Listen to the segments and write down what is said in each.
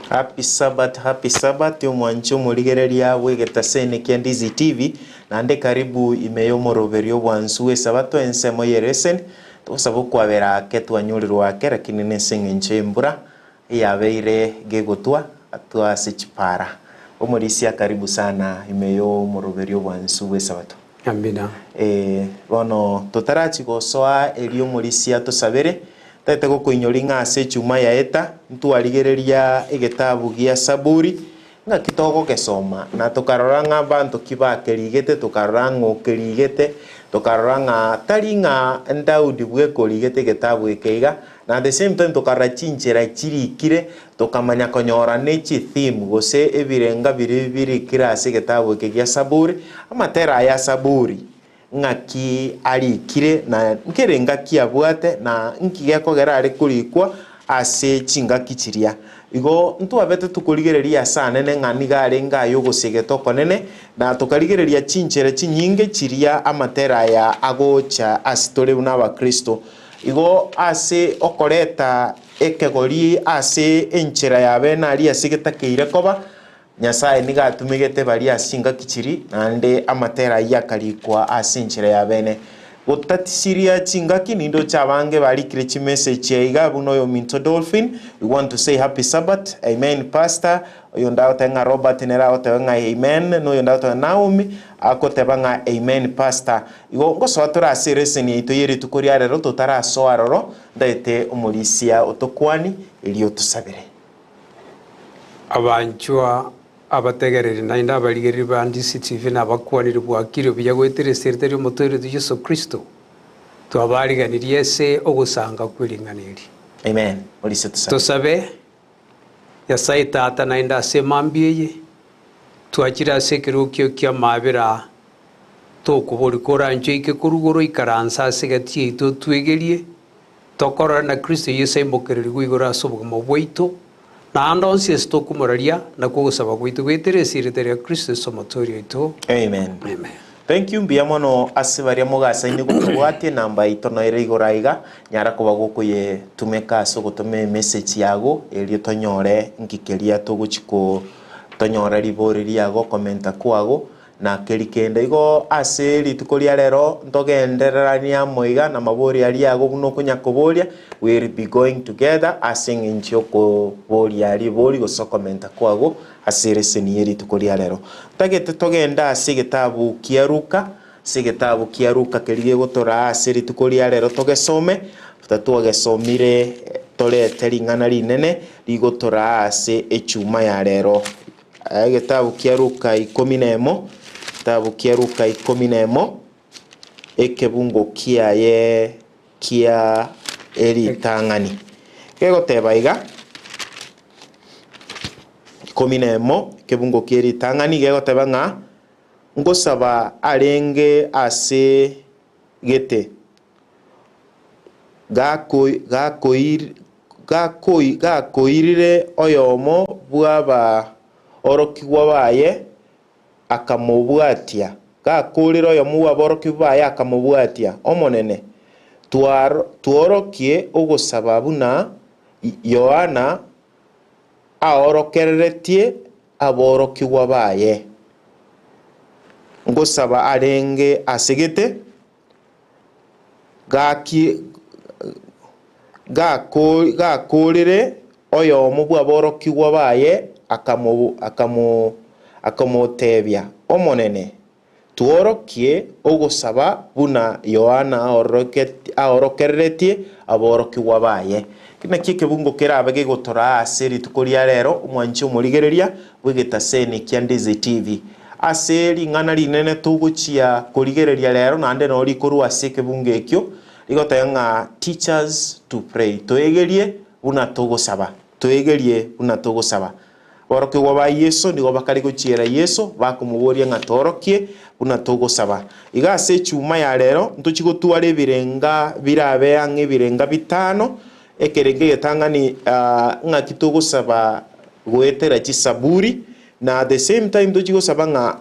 Happy Sabbath omwancho murigereria wegetasene kia Ndizi TV nande karibu imeyo moroverio bwansu Sabato ense Amaegerio tosaba kwabera ketwanyurirwa ake lakini nesenge embura yabeire gegotwa atwa sechipara omorisia karibu sana imeyo moroverio bwansu Sabato. Amina. Bono totarachi gosoa elio morisia tosabere tete gokoinyori ng'ase chuma yaeta ntwarigereria egetabu gia Saburi nga kitogo gesoma na tukarora ng'a bantu kibakerigete tukarora ng'okerigete tukarora ng'a tari ng'a Daudi bwekorigete getabu ekeiga na the same time tukarora chinchera chirikire tukamanya konyora nechi theme gose ebirenga biri kirase getabu ekegia Saburi amatera ya Saburi ngaki arikire na nkerenga kiabwate na nkigeko gera ari kurikwa ase chinga kichiria igo ntwabete tukurigereria sana nene ng'ani gare ngayo gosegeta konene na tukarigereria chinchere chinyinge chiria amatera ya agocha asitore unaba Kristo igo ase okoreta ekegori ase enchera yabe na ari asegeta keire koba Nyasaye nigatumigete bari asinga kichiri nande amatera yakarikwa asinchire ya bene gotatisiria chingaki nindo chabange bari kirechi message yaiga buno yo Minto Dolphin. We want to say happy Sabbath. Amen pastor. Oyondao tenga Robert nera otenga amen no yondao tenga Naomi akotebanga amen pastor. Igo ngosoatora series ni itoyeri tukoria rero totara so aroro ndaite omorisia otokwani elio tusabere. Abanchwa abategereri nainda abarigereri ba Ndizi TV nabakwanire bwakire bya gwetereserete ryo mutore tu Yesu Kristo twabariganirie se ogusanga kwiringaniri. Amen. Tusabe Nyasaye tata nainda semambiye twakira sekirukyo kya mabira tokubori koranjo ike kurugoro ikaransa segatie ito twegerie tokora na Kristo Yesu imbokereri gwigora sobugamo bwaito na andonsi esto kumoraria na kugusaba gwitu gweteresirete rya Kristo somotorio ito. Amen. Amen. Thank you mbiamono asibaria mogasa ine gutwate namba itono ere igoraiga nyara kuba gukuye tumeka so gutume message yago elio tonyore nkikeria tuguchiko tonyora libori yago komenta kwago na kerikende igo ase litukoria rero ntogendererania moiga na mabori ali yago buno kunyakoboria we will be going together asing inchoko bori ali bori go so komenta kwago asere senieri tukoria rero tagete togenda ase getabu kiaruka segetabu kiaruka kerige gotora ase litukoria rero togesome tutatu gesomire tore teringana rinene ligotora ase echuma ya rero getabu kiaruka 11 Kitabu kiaruka 11 ekebungo kiaye kia eritang'ani gegoteba iga 11 kebungo kia eritang'ani gegoteba ng'a ngosaba arenge ase gete gakoirire oyomo bwaba orokigwa baye akamubwatia gakurira yo muwa boroki baye akamubwatia omonene tuorokie ogosaba buna Yohana aorokereretie aborokigwa baye ngosaba arenge asegete gakurire oyo mubwa borokigwa baye akamotebia omonene tuorokie ogosaba buna Yohana aorokereretie aborokiwa baye kina kibungo kerabe gegotora ase ritukoria rero omwanchi omorigereria bwegetasene kia Ndizi TV ase ring'ana rinene tuguchia korigereria rero nande no rikorwa ase kibungo ekio rigotanga teachers to pray toegerie buna togosaba boroke wa Yesu nigo bakari guchiera Yesu bakumuboria ngatorokie buna togosaba igase chuma ya rero ntuchigotware birenga birabe ange birenga bitano ekerenge getangani ngakitogosaba gwetera chisaburi na at the same time ntuchigosaba nga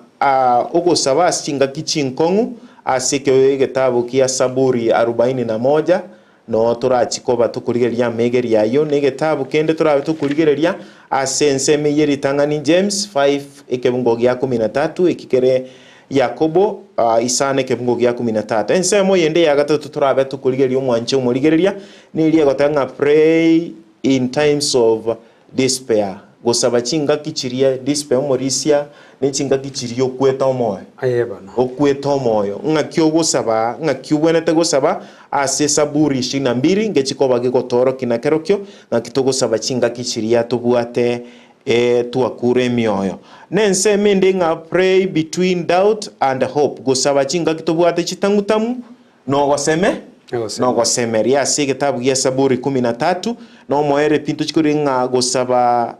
ogosaba singa kichinkongu asike getabu kia Saburi 41 no turachikoba tukurigeria Amaegerio yayo ne gitabu kende turabe tukurigeria ase enseme yeritang'ani James 5 ekebungo gya 13 ekikere Yakobo isane ekebungo gya 13 ensemo yende ya gatatu turabe tukurigeria omwanche omurigeria nirie gotanga pray in times of despair gosaba chinga kichiria despair omorisia ne chinga kichiria okweta omoyo ayebana okweta omoyo ng'akio gosaba ng'akio bwenete gosaba ase Saburi 22 ngechikoba gigotoro kinakerokio ng'akitogosaba chinga kichiria tobwate tuakure emioyo nense mende ng'a pray between doubt and hope gosaba chinga kitobwate chitangutamu nogosemeria ase egetabu gia Saburi 13 nomoere pinto chikori ng'a gosaba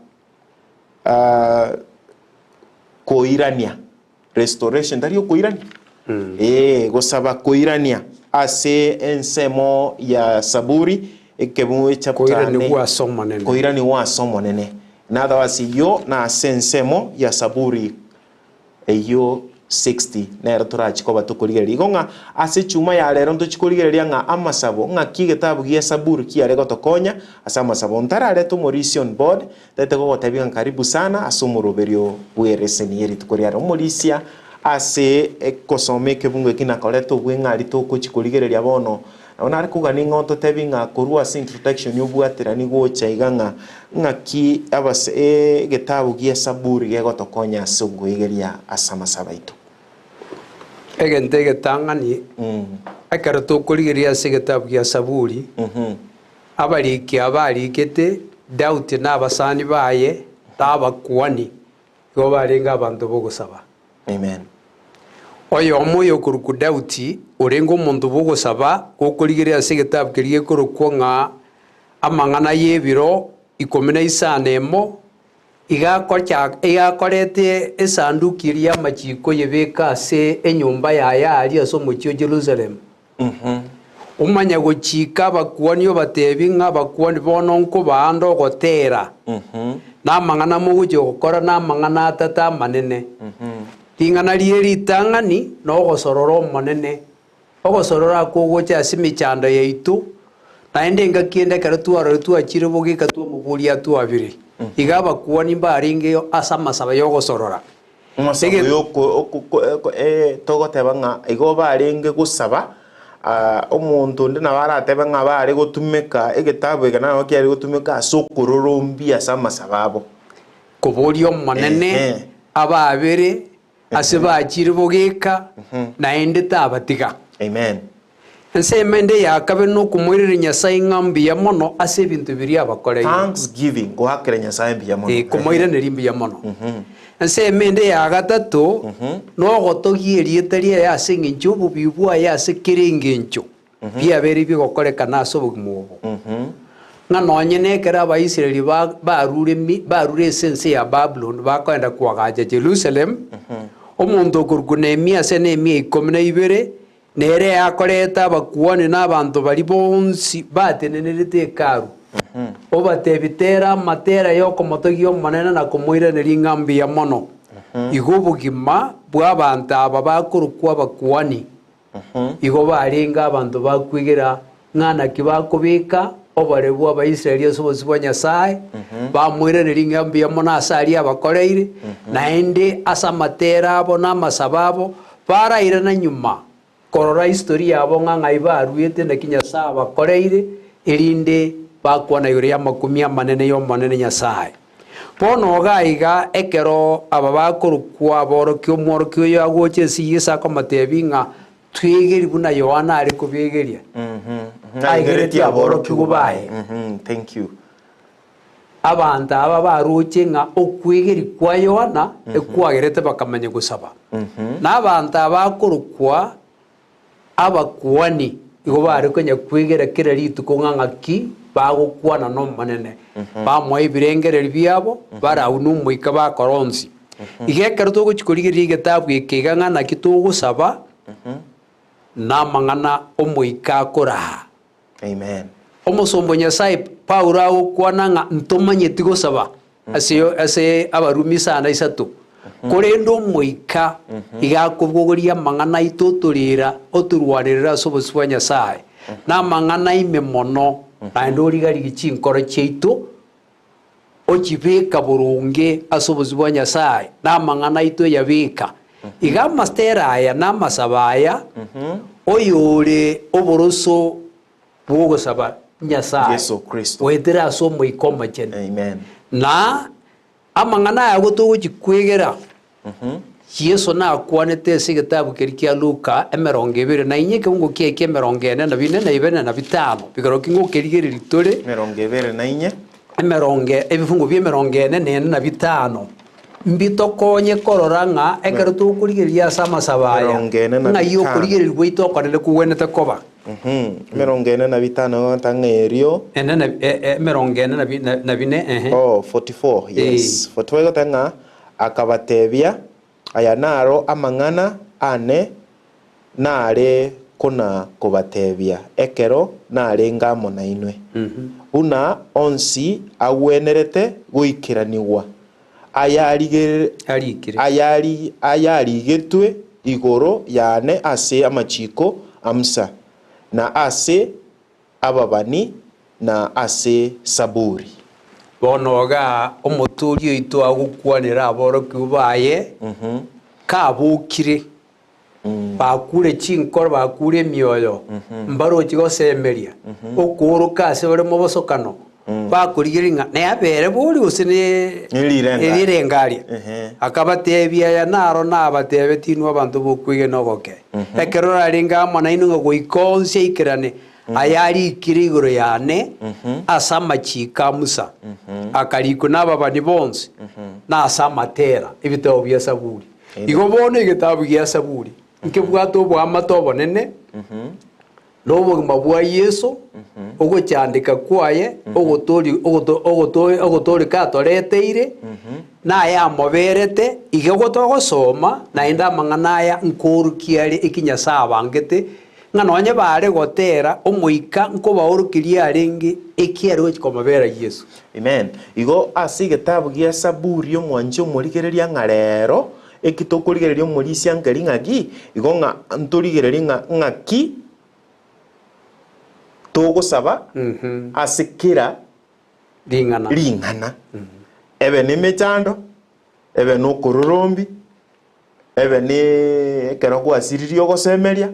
koirania restoration dario koirania gosaba koirania ase ensemo ya Saburi ekebungo chapter koirani wa somo nene nada wasiyo na ase ensemo ya Saburi eyo 60 nero turachikoba tukurigeria igonga ase chuma ya lero ntochikurigeria ng'a amasabo ng'a kigetabu gia Saburi kiare gotokonya ase amasabo ntarare tumorisi on board tete gogotebia karibu sana ase omoroberio bwereseni yeri tukuriara omorisia ase ekosome kebungo ekinakoreto bweng'ari tokochikurigeria bono onare kugani ng'onto tebi ng'a korwa ase introduction yobwatera nigocha iga ng'aki abase getabu gia Saburi gegotokonya ase ogoigeria ase amasaba itu egente getang'ani ekero tokorigeria ase getabu gia Saburi abariki abarikete doubt na abasani baye tabakwani igo barenga abanto bogosaba amen oyo omoyo kuruku doubt orenga omonto bogosaba gokorigeria ase getabu kerie korokwa ng'a amang'ana y'ebiro 15 emo igakorete esanduki eria amachiko yebeka ase enyomba yaya ari ase omochio Jerusalem omanya gochika abakwani obatebi ng'a abakwani bono nkobanda ogotera namang'ana mogocha gokora namang'ana atata amanene ring'ana rie ritang'ani nogosorora omonene ogosorora akogocha ase emichando yaitu naende ng'akiende ekero twarore twachire bogika twamoboria twabire iga abakwani mbarenge ase amasaba yogosorora togoteba ng'a igo barenge gosaba omonto onde nabo aratebe ng'a bare gotumeka egetabu ege nabo kiare gotumeka ase okororombia ase amasaba abo koboria omonene ababere ase bachire bogika naende tabatiga amen ense emende yakabe nokomoirera Nyasaye ng'ambuya mono ase ebinto biria abakoreire thanksgiving goakera Nyasaye mbuya mono komoiraneri mbuya mono ense emende ya gatato nogotogia erieta riaye ase eng'encho obobiu bwaye ase kere eng'encho biabere bigokorekana ase obogima obo ng'a nonyene ekero Abaisiraeli barure ase ense ya Babuloni bakoenda kwagacha Jerusalem omonto okoruku Nehemia ase Nehemia 12 nere yakoreta abakuani n'abanto bari bonsi batenenerete ekaru obatebitera amatera yokomotogia omonene na komoiraneria ng'ambi ya mono igo obogima bwa abanto aba bakorokwa abakuani igo barenga abanto bakwigera ng'anaki bakobeka obore bwa Abaisiraeli ase obosi bwa Nyasaye bamoiraneria ng'ambi ya mono ase aria abakoreire naende ase amatera abo n'amasaba abo barairana nyuma korora history yabo ng'ang'ai baruete naki Nyasaye abakoreire erinde bakwana igoro ya makumi amanene y'omonene Nyasaye bono gaiga ekero aba bakorokwa aborokia omworokia oyo agocha ase Yesu akomotebi ng'a twegeri buna Yohana are kobegeria aigeretie aborokia baye thank you abantu aba baroche ng'a okwegeri kwa Yohana ekwagerete bakamanya gosaba n'abantu abakorokwa abakuani igo bare konya kwegera kera rituko ng'ang'aki bagokwana n'omonene bamoa ebirengereri biabo barauna omoika bakoronsi igekero togochikorigeria egetabu eke iga ng'anaki togosaba namang'ana omoika akoraha amen omosombo Nyasaye Paulo agokwana ng'a ntomanyeti gosaba ase Abarumi 3 korenda omoika igakobogoria amang'ana aito otorera otorwanirira ase obosi bwa Nyasaye na mang'ana ime mono na ndori gari gichinkoro cheitu ochibeka burunge asobozi bwa Nyasaye na mang'ana ito yabika iga mastera aya na masabaya oyore oboroso bwogosaba Nyasaye Yesu Kristo wetera so moikoma chen amen na amang'ana ago togochikwegera Yesu na akwanete ase gitabu keri kia Luka 2 na inyeke ngo kieke 40 na bine na ibene na bitano bigaro kingo kerigeri ritore 24 na inye ebifungo bye 40 na bitano mbito konye kororanga ekero tukurigeria sama sabaya na yo kurigeria gweito kwanele kuwenete koba 45 tangerio ene na 40 na bine 44 yes 44 tanga akabatebia aya naro amang'ana ane nare kuna kubatebia ekero nare ngamo na inwe una onsi agwenerete guikiraniwa ayarigetwe igoro yane ase amachiko amsa na ase ababani na ase saburi bonoga omoturi oito agukwanira aboroki baye kabukire bakure chinkoro bakure mioyo mbaro chigosemeria okuruka ase bare mobosokano bakurigiringa ne abere buri usine elirengaria akabatebia ya naro nabatebe tinwa abantu bokwige nogoke ekero aringa mona inunga goikonse ikirane ayari kirigoro yane asama chika musa akariko nababani bonse na asama tera ibitabo bya saburi igo bone igitabu bya saburi nke bwato bwa matobo nene lobo mabwa Yesu ogo chandika kwaye ogotori katoreteire na ya moberete igego togosoma na inda mang'ana ya nkorukiari ikinya sabangete ng'anonye bare gotera omoika nkobaorukiria aringi ekiaro chikomabera Yesu amen igo ase gitabu gya saburi omwanche omorigereria ng'arero ekitokorigereria omorisia nkeri ng'aki igo ntorigereria ng'aki togosaba asikira ling'ana ebe ni mechando ebe no kororombi ebe ni ekero kwasiririo gosemeria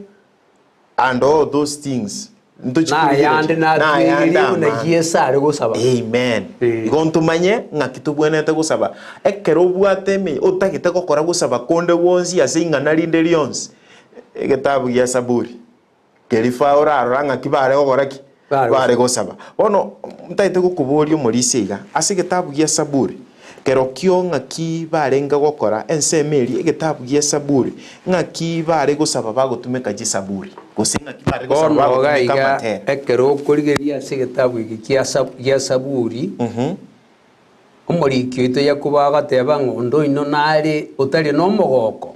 and all those things na yande na yesare gosaba amen igo ntumanye ng'aki tobwenete gosaba ekero bwateme otagite gokora gosaba konde wonsi ase ing'ana rinde rionsi egetabu gya saburi kerifa oraro ng'aki bare gogoraki bare gosaba bono ntaite gokuboria omorisia iga ase egetabu gya saburi kero kio ng'aki barenga gokora ensemeri egetabu gya saburi ng'aki bare gosaba bagotumeka saburi gose ng'aki bare gosaba bagotumeka matera ekero okorigeria ase egetabu iki gya saburi omorikio ito yakuba agateba ng'ondo ino nare otari nomogoko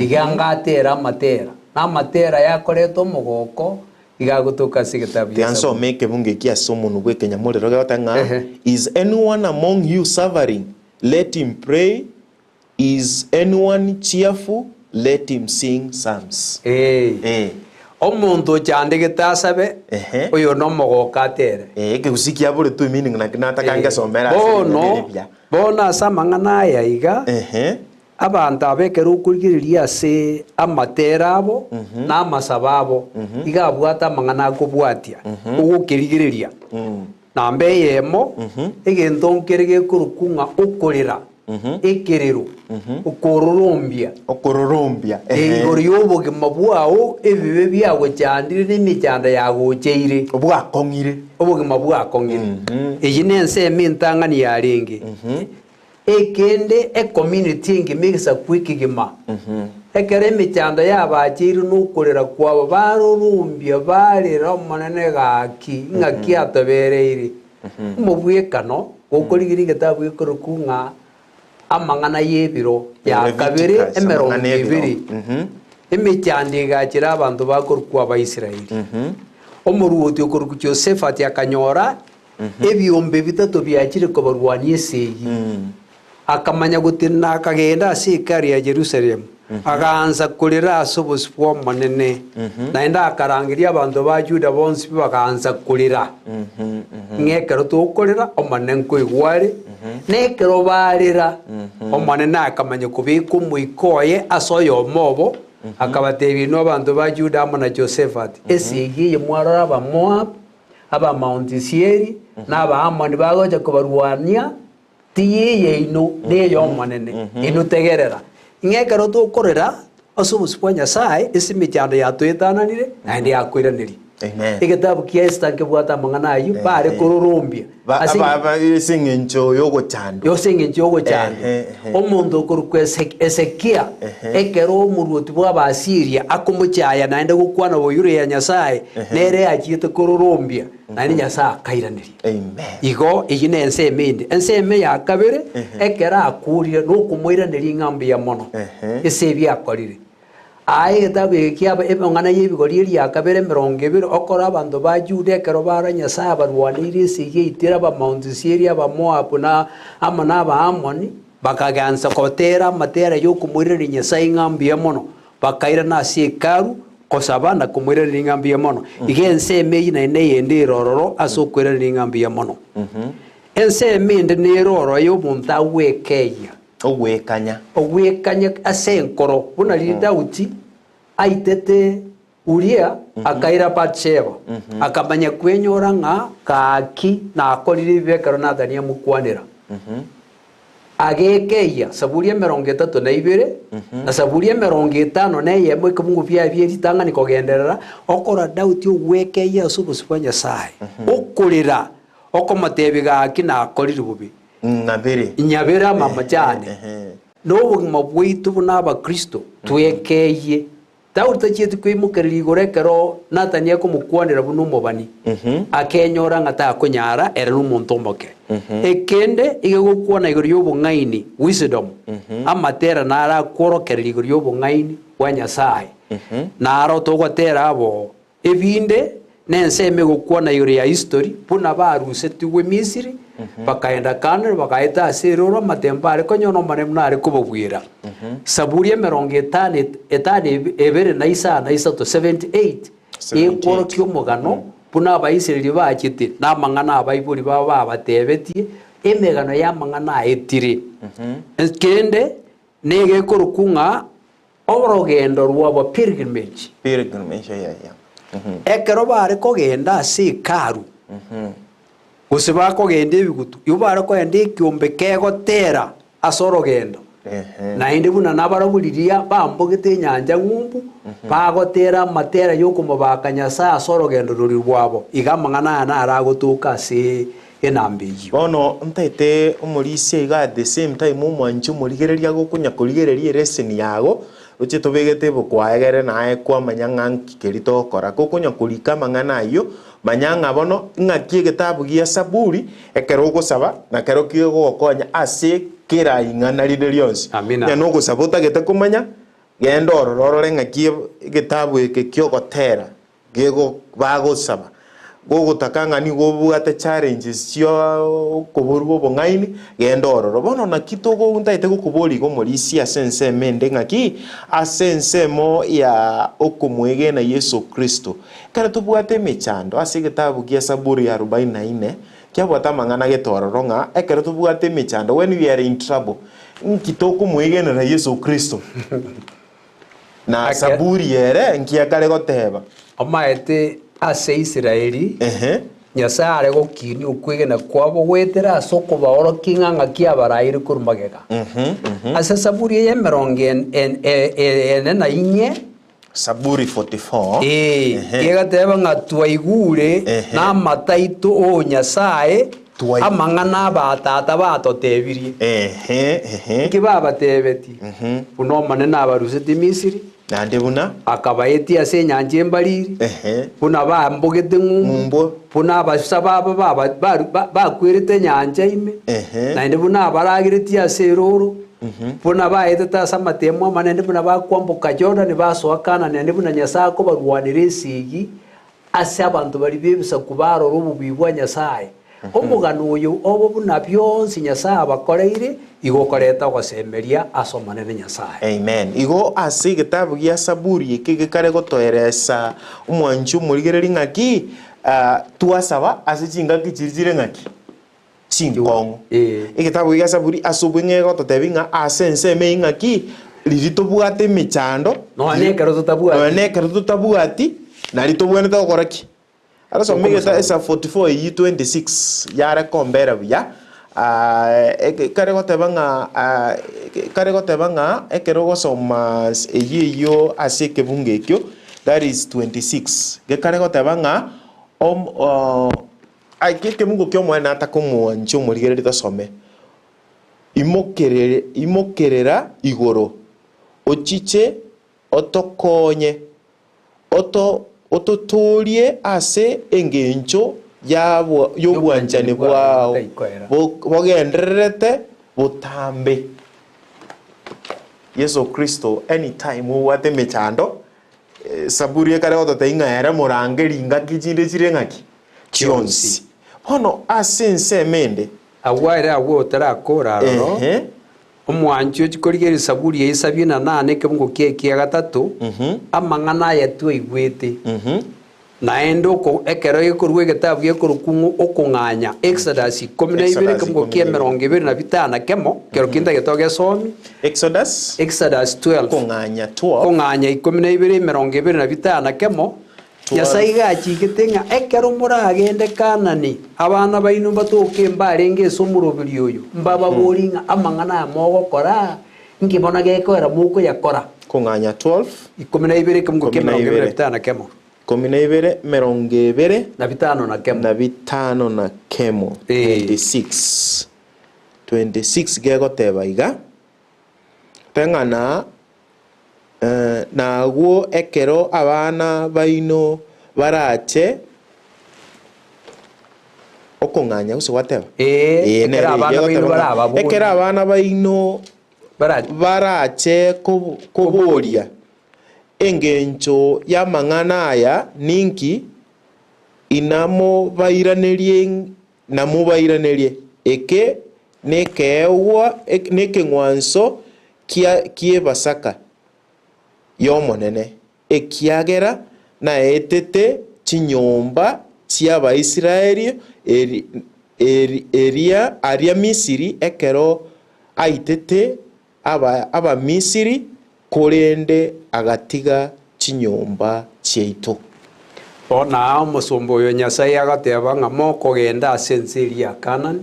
iga ngatera amatera na amatera yakoreta omogoko igagutuka ase egetabu gya saburi tiansome ekebunge kia somono gwekenya morero gotanga is anyone among you suffering let him pray is anyone cheerful let him sing psalms omonto chandegete asabe oyo nomogoko atere Gusii kia bore tu meaning na natakange somera bono ase amang'ana aya iga abantu abekera okorigereria ase amatera abo na amasaba abo iga abwata amang'ana akobwatia ogokerigereria namba eyemo egento nkere gekorokung'a okorera ekerero okororombia igoro ya obogima bwao ebibe biagochandire na emechando yagocheire obogima bwakong'ire eye na ensemo entang'ani yarenge ekende ecommunity engima egesaku ekegima ekero emechando yabacheire nokorera kwabo barorombia barera omonene gaki ng'aki atobereire omobwekano gokorigeria egetabu gekoroku ng'a amang'ana y'ebiro ya kabere 20 emechando egachera abanto bakorokwa abaisiraeli omoruoti okoroku Josephat akanyora ebiombe bitatu biachire kobarwania esegi akamanya gutina akagenda ase ekari ya Jerusalem Agaanza kurira ase obosi bwa omonene naende akarangeria abanto ba Juda bonsi bagaanza kurira ng'ekero tokorera omonene nkoigware nekero barira omonene akamanya kubika omoiko oye ase oyo omobo akabatebia ino abanto ba Juda amo na Josephat ase igiye mwarora abamoab aba Mount Seir na abaamoni bagocha kubarwania tiye ino neyo omonene ino tegerera ng'ekero tokorera ase obosi bwa Nyasaye ase emichando yatoetananire naende yakwiraneri. Egetabu kia Esther nkebwata amang'ana ayo bare kororombia ase eng'encho yogochando yose eng'encho yogochando omonto okorukwa Ezekia ekero omoruoti bwa Abasiria akomochaya naende gokwana boyure ya Nyasaye nere achiete kororombia naende Nyasaye akairaneri. Igo iyi na enseme ende enseme ya kabere ekero akurire nokomoiraneri ng'ambi ya mono ase ebiakorire aye getabu ekiaba emong'ana y'ebigori eria kabere 20 okora abanto ba Juda ekero bara Nyasaye abarwanire ase geitera aba Mount Seir aba Moab na amo na Abaamoni bakaganza kotera amatera y'okomoireri Nyasaye ng'ambi ya mono bakairana ase ekaru kosaba na komoireri ng'ambi ya mono iga enseme eyi naende eyende erororo ase okoireri ng'ambi ya mono enseme ende neroro y'omonto awekeia ogwekanya ase enkoro buna riri Daudi aitete Uria akaira Batsheba akamanya kwenyora ng'a kaki na akorire ibekero Nathani amukwanera agekeia Saburia 32 na Saburia 50 na yemo ikabungu bya by'eritangani kogenderera okora Daudi ogwekeia ase obosi bwa Nyasaye okorera okomotebi gaki na akorire bubi nyabera mama cyane n'obugima bwaitu buna abakristo twekeye Daudi tachiete kwimukerera igoro ekero Nathani akomukwanera buno omobani akenyora ng'ata akonyara ere n'omonto omoke ekende ige gokwana igoro y'obong'aini wisdom amatera nara kworokerera igoro y'obong'aini bwa Nyasaye naro togotera abo ebinde nenseme gokwana igoro ya history buna barusetiwe Misiri bakaenda kandi bakaita asiroro matemba ariko nyono maremu nari kubabwira Saburia 50 ebere na isato 78 ekoro kyomugano buna abaisireli bakite namang'ana abaibuli baba batebetie emegano y'amang'ana etire kende nege korukunga orogendo rwabo pilgrimage ekero bare kogenda ase karu gose bakogenda ebigutu yo bare kogenda ekiombe kegotera ase orogendo naende buna nabaraburiria bambogete enyanja ng'umbu bagotera amatera y'okomobaka Nyasaye ase orogendo rori rwabo iga amang'ana aya nara agotoka ase enambe eyio bono ntaete omorisia iga at the same time omwanchi omorigereria gokonya korigereria ereseni yago oche tobegete bokwaegere naye kwamanya ng'anki keri tokora gokonya korika amang'ana ayo manya ng'a bono ng'aki egetabu gia Saburi ekero ogosaba na kero kigogokonya ase kera ing'ana rinde rionsi nyana ogosaba otagete komanya genda ororore ng'aki egetabu eke kiogotera bagosaba gogotaka ng'ani gobwate challenges cio koborwa obong'aini genda ororo bono naki togountaete gokobori gomorisia ase enseme ende ng'aki ase ensemo ya okomwegena Yesu Kristo kare tobwate emechando ase egetabu gia Saburi ya 44 kiabwata amang'ana getororo ng'a ekero tobwate emechando when we are in trouble nki tokomwegenera Yesu Kristo na Saburi ere nkiakare goteba omaete ase Israeli Nyasaye are gokini okwegena kwabo gwetera ase okobaorokia ng'ang'a kiabaraire korumagega ase Saburi ya 44 Saburi 44 yegateba ng'a twaigure n'amataito o Nyasaye amang'ana abatata batotebirie iki babatebetie buna omonene abaruseti Misiri nande buna akabaetia ase enyanja embariri buna bambogete ng'umbu buna abasa baba bakwirete enyanja ime naende buna abaragiretie ase eroro buna baetete ase amatemo amanene buna bakwamboka Jordan basoa Kanani naende buna Nyasaye kobarwanera esigi ase abanto bari bebisaku barora obobuya bwa Nyasaye omugano oyo obo buna byonsi Nyasaye abakoreire igokoreta gosemeria asomanene Nyasaye. Amen. Igo ase gitabu gia Saburi iki gikare gotoeresa omwanchu murigereri ng'aki twasaba ase chingaki chirire ng'aki chinkongo. Igitabu gia Saburi asubwe ng'ego totebi ng'a ase enseme ng'aki riri tobwate emechando nekero totabwati nari tobwenete gokora ki arasoma igita esa 44 iyi 26 yare kombera buya kare goteba ng'a ekero gosoma eyiyo ase ekebunga ekio that is 26 gekare goteba ng'a ekebunga kio omwana atakomwanchi omorigereri tosome imokerera igoro ochiche otokonye ototorie ase engencho y'obwanchani bwao bogendererete botambe Yesu Kristo anytime obwate emechando Saburi ekare gototeba ng'aere morangeri ngaki chinde chire ng'aki chionsi bono ase ensemende agwaire agwo otarakora roro omwanchi ochikorigeria Saburi ya 78 ekebungo kia gatatu amang'ana aya twaigwete naende ekero gekorwa egetabu gekorokung'u okong'anya Exodus 12 ekebungo kia 25 kemo kero kinta getoga gesomi Exodus 12 kong'anya 12 kemo Nyasaye gachigete ng'a ekero moragende Kanani abana baino batoke mbarenge esomurobiri oyo mbababori ng'a amang'ana amogokora nkibona gekoera muko yakora kong'anya 12 12 kemo 25 kemo 12 na bitano na kemo 26 gegoteba iga teng'ana nagwo ekero abana baino barache okong'anya gose gwateba ekero abana baino barache koboria engencho y'amang'ana aya ninki inamo bairannerie eke nekeewa nekeng'wanso kiebasaka y'omonene ekiagera naetete chinyomba chi'Abaisiraeli aria Misiri ekero aitete Abamisiri korende agatiga chinyomba chiaitu bona omusumba oyo Nyasaye agateba ng'a mokogenda ase ensi eria Kanani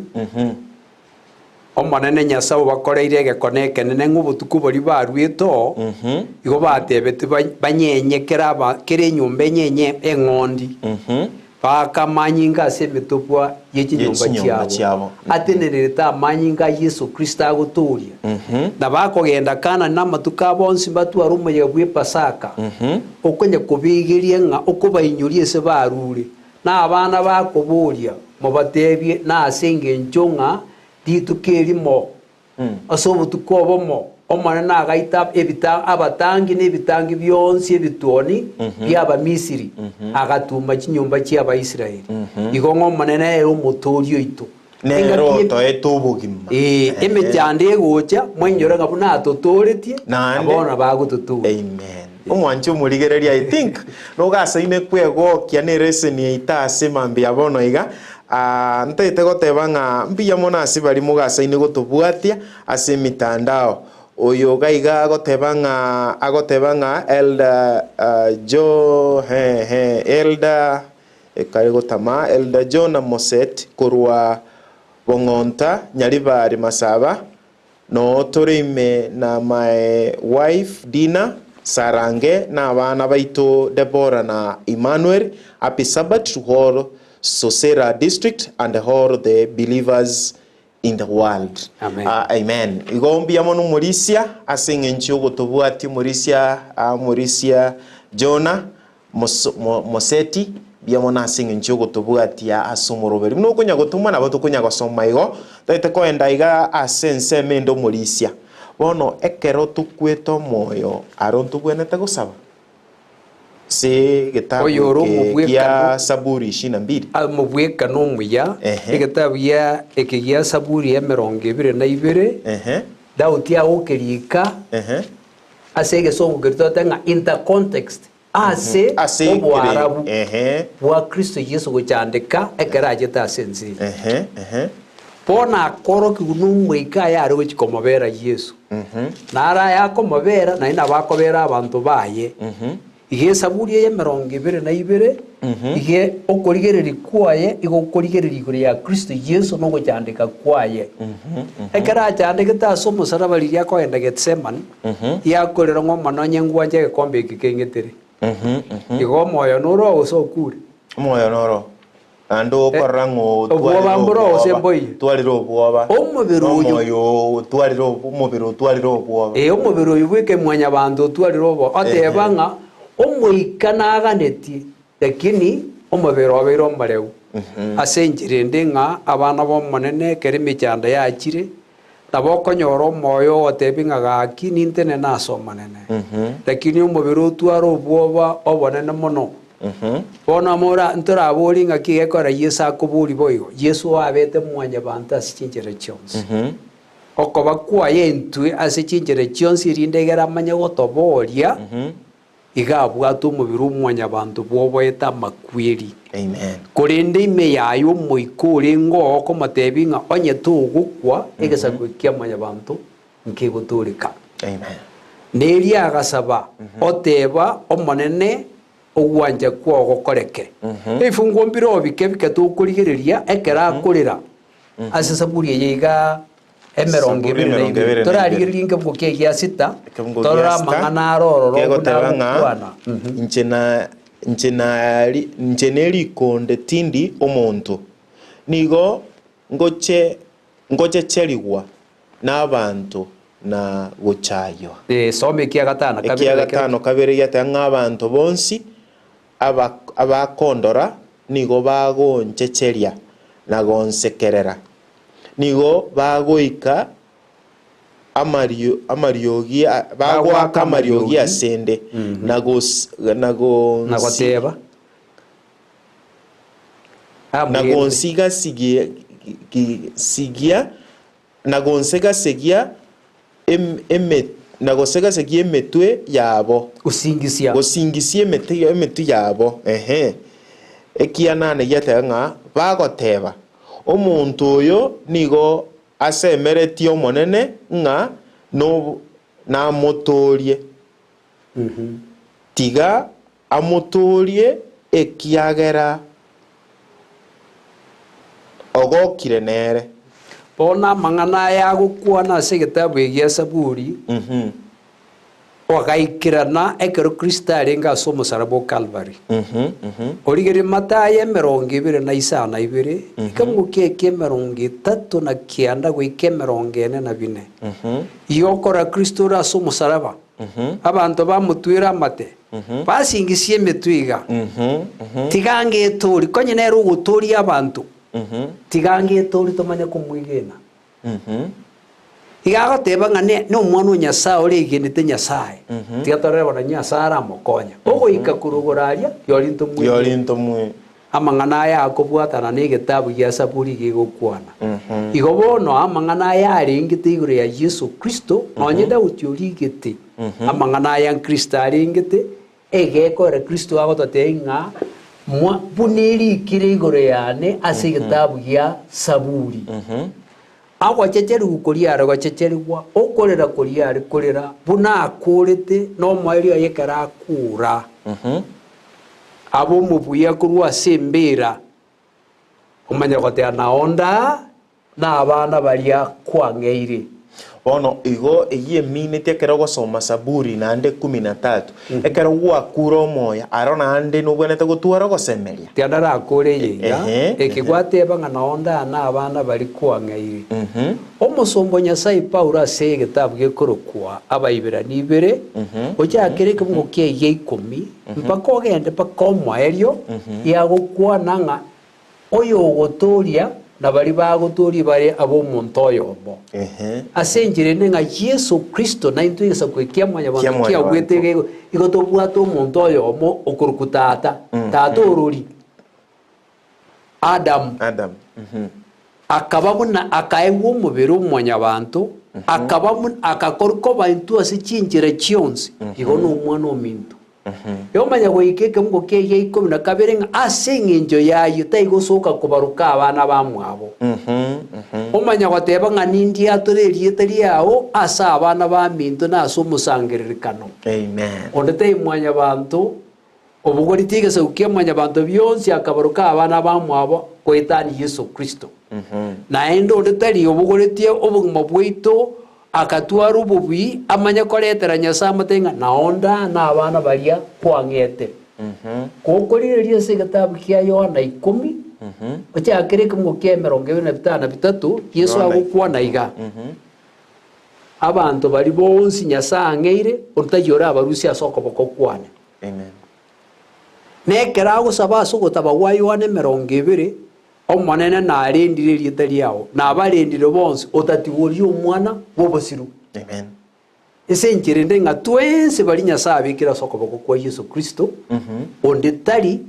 omonene Nyasaye obakoreire egekone ekenene ng'obotuko bori barweto igo batebete banyenyekera kera enyomba enyenye eng'ondi bakamanyinga ase emetopwa y'echinyomba chiabo atenererete amanyinga Yesu Kristo agotoria na bakogenda Kanani na amatuko abonsi batwara omoyega bwa Pasaka okonya kobigeria ng'a okobainyuria ase barure na abana bakoboria mobatebie na ase engencho ng'a rituko erimo ase obotuko obomo omonene agaita abatangi n'ebitangi byonsi ebituoni by'Abamisiri agatuma chinyomba chi'Abaisiraeli igo ng'omonene ere omotori oito emechando egocha mwenyora ng'a buna atotoretie abona bagototura omwanchi omorigereria I think nogasaine kwegokia nereseni yaita ase mambi abono iga ntaite goteba ng'a mbuya mono ase bari mogasaine gotobwatia ase emitandao oyo gaiga agoteba ng'a Elder ekare gotama Elder John Moset korwa Bong'onta Nyaribari Masaba no toreime na my wife Dina Sarange na abana baito Deborah na Emmanuel. Happy Sabbath to all Sosera district and all the believers in the world. Amen. Amen. Igombi amono Morisia asinge nchio gotobwati Morisia Jonah Moseti biamona asinge nchio gotobwati ya asomoroberi. Mno kunya gotuma na bato kunya gosoma igo. Taite ko endaiga asense mendo Morisia. Bono ekero tukweto moyo arontu bwenete gusaba. se gitabu kia Saburi 22 mubweka no muya igitabu ya ekigia Saburi ya 22 Dauti agukirika ase gesongo kiritotenga intercontext ase obwarabu bwa Kristo Yesu guchandika ekeraje asensi pona koro kigunumwe ikaya ari wichikomobera Yesu nara yakomobera na ina bakobera abantu baye ige Saburi ya 22 ige okorigereri kwaye igokorigereri igure ya Kristo Yesu no guchandika kwaye ekera chandika taso musaraba liria koenda Getsemani yakorera ngoma no nyengwanje gekombe ikikengetere igo moyo noro osokure moyo noro ando korango twaliro bwoba omubiro moyo twaliro bwoba omubiro yubweke mwanya bantu twaliro bwoba atebanga omuikanaganetie lakini omubiro obiro mareu asenjire ndinga abana bomonene kerimi cyanda yakire nabo konyoro moyo otebinga gaki nintene nasomanene lakini omubiro twaro bwoba obonene mono bona mora ntorabori ngaki gekora Yesu akuburi boyo Yesu abete mwanya banta sichinjere chons okoba kwa yentwe asichinjere chons irindegera manya gotoboria igabwatu mubiru mwanya bantu bwoboeta makweri amen kurinde ime yayo muikuri ngo ko matebinga onye tugukwa egesagwikia mwanya bantu nkiguturika amen neri agasaba oteba omonene ogwanja kwa gokoreke ifungo mbiro bike tukurigereria ekera kurira ase Saburi yiga emeronge torarigereria nke buke ya sita torara mangana aroro kegotebanga nceneri konde tindi omonto nigo ngoche cherigwa n'abantu na guchayo some kia gatano kabere yatanga abantu bonsi abakondora nigo bagonchecheria na gonsekerera nigo bagoika amariogi bagwaka amariogi asende nagoteba nagonsiga sigia nagonsega segia nagosega segia emetwe yabo gosingisia emetwe yabo ekianane giatanga bagoteba omuntu oyo nigo asemeretie omonene nga no namotorie tiga amotorie ekiagera ogokire nere bona mangana ya gukwana ase gitabu gia Saburi wagaikirana ekero Kristo arenga ase omusaraba Calvary origere Matayo 22 ikamukia 39 goika 44 iyokora Kristo ase omusaraba abantu bamutwira amate basingisie emetwiga tigange tori konye nero gutoria abantu tigange tori tomanya kumwigena igagoteba ngane no mwana onyasaye origenete nyasaye tigatorera bona nyasaye aramokonya ogoika kurugoraria yorinto mwe amangana ya akobwatana ne gitabu gia Saburi gigokwana igo bono amangana ya aringite igure ya Yesu Kristo nonyenda utiorigete amangana ya Kristo aringite egekora Kristo agototenga mwa buneri kire igure yane ase gitabu gia Saburi agwachecheri gukoria gwachecherigwa okorera koria korera buna akurete no mwairi yekara kura abo mubuya kurwa sembera umanya gote anaonda na abana baria kwangeire bono igo eye mine tekero gosoma Saburi nande 13 ekero gwakura moya arona ande no bwenete gutwara gosemeria tiandara akore yega ekigwate banga naonda na abana bari kwangeire omusombo Nyasaye Paulo ase gitabu gekorokwa abaibera nibere ojakireke mugokie 10 mpaka ogende paka omwaerio ya gukwana nga oyo gotoria na bari bagutori bari abo muntu oyomo asenjire nenga Yesu Kristo na into yesa kwekia mwanya bantu kia gwete igotobwata omuntu oyomo okurukutata tata orori Adam akababona akaewo mubiri omwanya bantu akababona akakorko bantu asichinjira chionzi igono omwana omintu yomanya goikeke ngo keye 12 asengenjo yayo taigosoka kubaruka abana bamwabo omanya gwateba nganindi atorerie tari yao asa abana bamintu na so musangiririkano amen ondete mwanya bantu obugori tigese ukie mwanya bantu byonsi akabaruka abana bamwabo koitani Yesu Kristo na endo ondetari obugoretie obuguma bwito akatwara ububi amanya koretera Nyasaye matenga naonda na abana baria kwangete kokorireria se gatabu kia Yohana 10 ocha akireke ngo kia 23 Yesu agukwana iga abantu bari bonsi Nyasaye ngeire ontayora abarusi asoko bokokwane amen nekera gusaba sugotaba wa Yohana 20 omwanene na arendire tari yao na abarendire bonse otatiwori omwana bobosiru amen esenjere ndenga twense bari Nyasaye abikira sokoboko kwa Yesu Kristo onde tari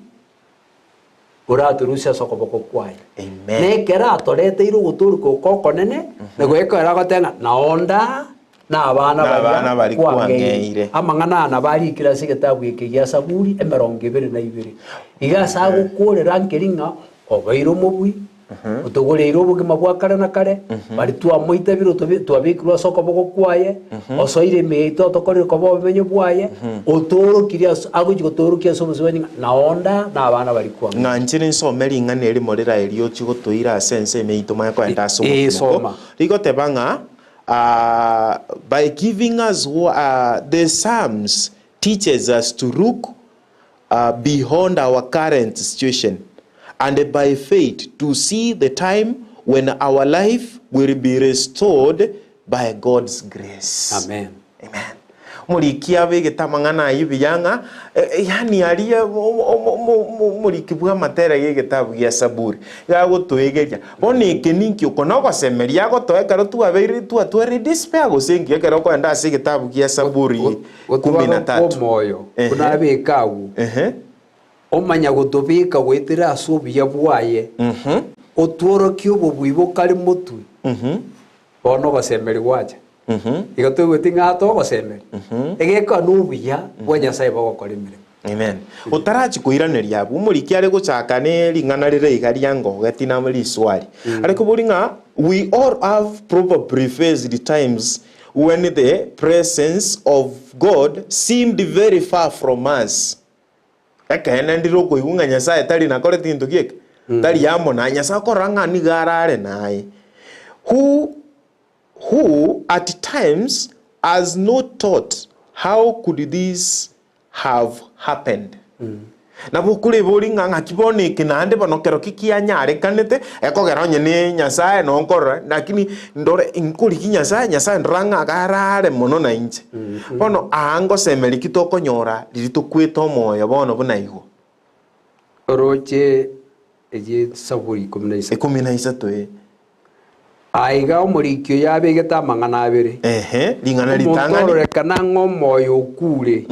uraturusia sokoboko kwaye amen nekera atorete iru guturuko kokonene negweka eragotenga naonda na abana bari kwangeire amangana na bari kira sigetabu ikigia Saburi 22 igasa gukurera nkeringa obairo mubwi utogoreiro bugima bwa kare na kare bari twa moite biro twabikirwa soko boko kwaye osoire meito tokorera ko bobenye bwaye otoro kiria agujigo toro kia somo sebanya naonda na abana bari kwa nganjire nsomeri ngane eri morera erio chigotoira sense meito maya kwa ndaso rigotebanga by giving us the Psalms teaches us to look beyond our current situation and by faith to see the time when our life will be restored by God's grace. Amen. Amen. Murikia begetamangana yibiyanga yani aria murikibwa matera yegetabu ya Saburi gagotwegeria bone keninki ukona gwasemeria gotoeka tu abeiri tu atwere despair gosengi kero kwa ndase getabu ya Saburi 13 moyo kuna bekagu omanya gutubika gwitira asubia bwaye otworo kyobo bwibo kali mutwe bono basemeri waje igatwe tinga to basemeri egeka nubuya bwa Nyasaye bagokorimire amen utarachi kuiraneria abu muriki ari guchakane lingana rire igaria ngogeti na muri swali ariko buringa we all have probably faced times when the presence of God seemed very far from us. Ekene ndiro kuigunga Nyasaye tari na kore tintu gieke tari yamo na Nyasaye koranga ni garare nae who at times has not thought how could this have happened na bukuri boringa ngakibone kinande banokero kikia nyare kanete ekogera nyene Nyasaye no nkora lakini ndore inkuri Nyasaye ndrang agarare mono na inche bono ango semeri kitoko nyora lirito kwito moyo bono bunaigo oroche eje Saburi 13 aiga omurikyo yabegeta mangana abere lingana litangani rekana ngomoyo kure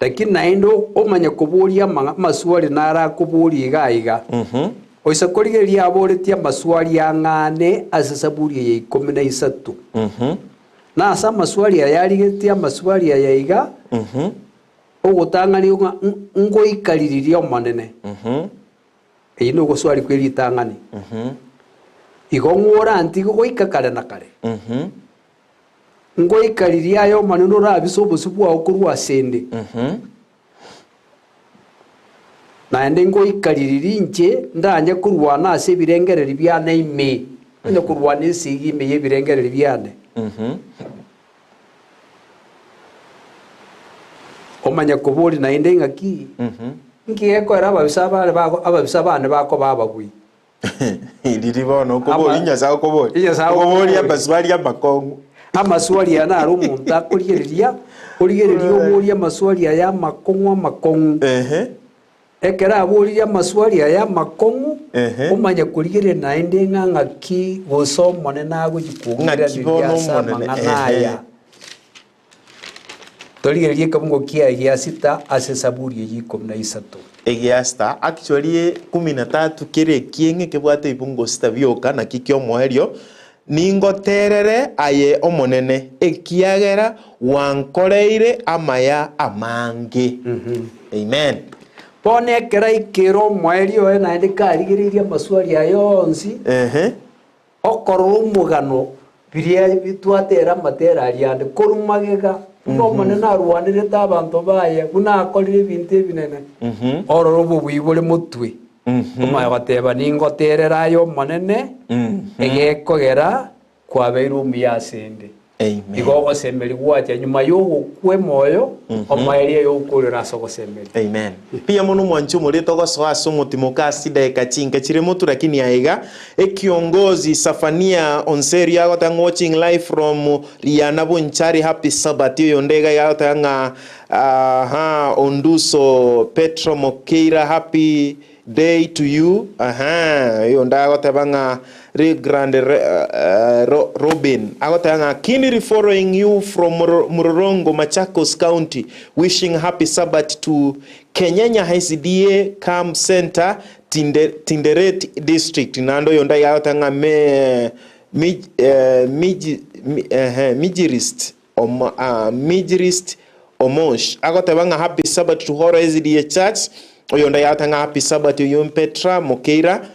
lakini naindo omanya kuburia maswali nara kuburia gaiga oisa korigeria aboretia maswali angane asa Saburi ya 13 na asa maswali yarigetia maswali yaiga ogotangani ngoikaririria omanene ino goswali kwiritangani igongora ntigo goika kare na kare ngoikariria yo maneno rabiso bosubwa okurwa sende na ende ngoikaririria nje ndanya kurwana ase birengereri byane ime ndo kurwana isigi ime ye birengereri byane omanya kuburi na ende ngaki ngiyeko era ababisabane bako babagwi Iliribono kuburi Nyasaye kuburi abaswali abakongo amaswali yana ari umuntu akurigereria oburia amaswali aya makongo ekera aburiria maswali aya makongu umanya kurigire naende ng'aki gusomone nago jikungera niriasa manganaya torigerie kabungo kia gia sita ase saburi yikom na isato egiasta actually 13 kire kienge kebwate ibungo sita bioka na kikyo mwerio ningo terere aye omonene ekiagera wankoreire amaya amange amen pone kera ikero mwerio na ndika arigiriria maswali ayonsi okoro umugano biria bitwatera matera ariande korumagega ngomone na rwanire tabanto baye kuna akorire bintu binene ororo bubibure mutwe umaya bateba ningo terera yo monene egekogera kwa beirumi yasende igogo semeri gwacha nyuma yo kwe moyo omaerie yo kurira soko semeri amen pia muno mwanchu muri togoso aso mutimo kasida ekachinga chire mutu lakini aiga ekiongozi Safania Onseri agota watching live from Riana Bunchari happy Sabbath yo ndega yagota nga Onduso Petro Mokeira happy day to you yo ndagota banga Grand Robin agotanga keenly following you from Murorongo, Machakos County, wishing happy Sabbath to Kenyanya HCDA Camp Center Tinderet District nando yonda agotanga Mijirist Omosh agotanga happy Sabbath to Horo HCDA Church oyonda agotanga happy Sabbath to Yom Petra Mokeira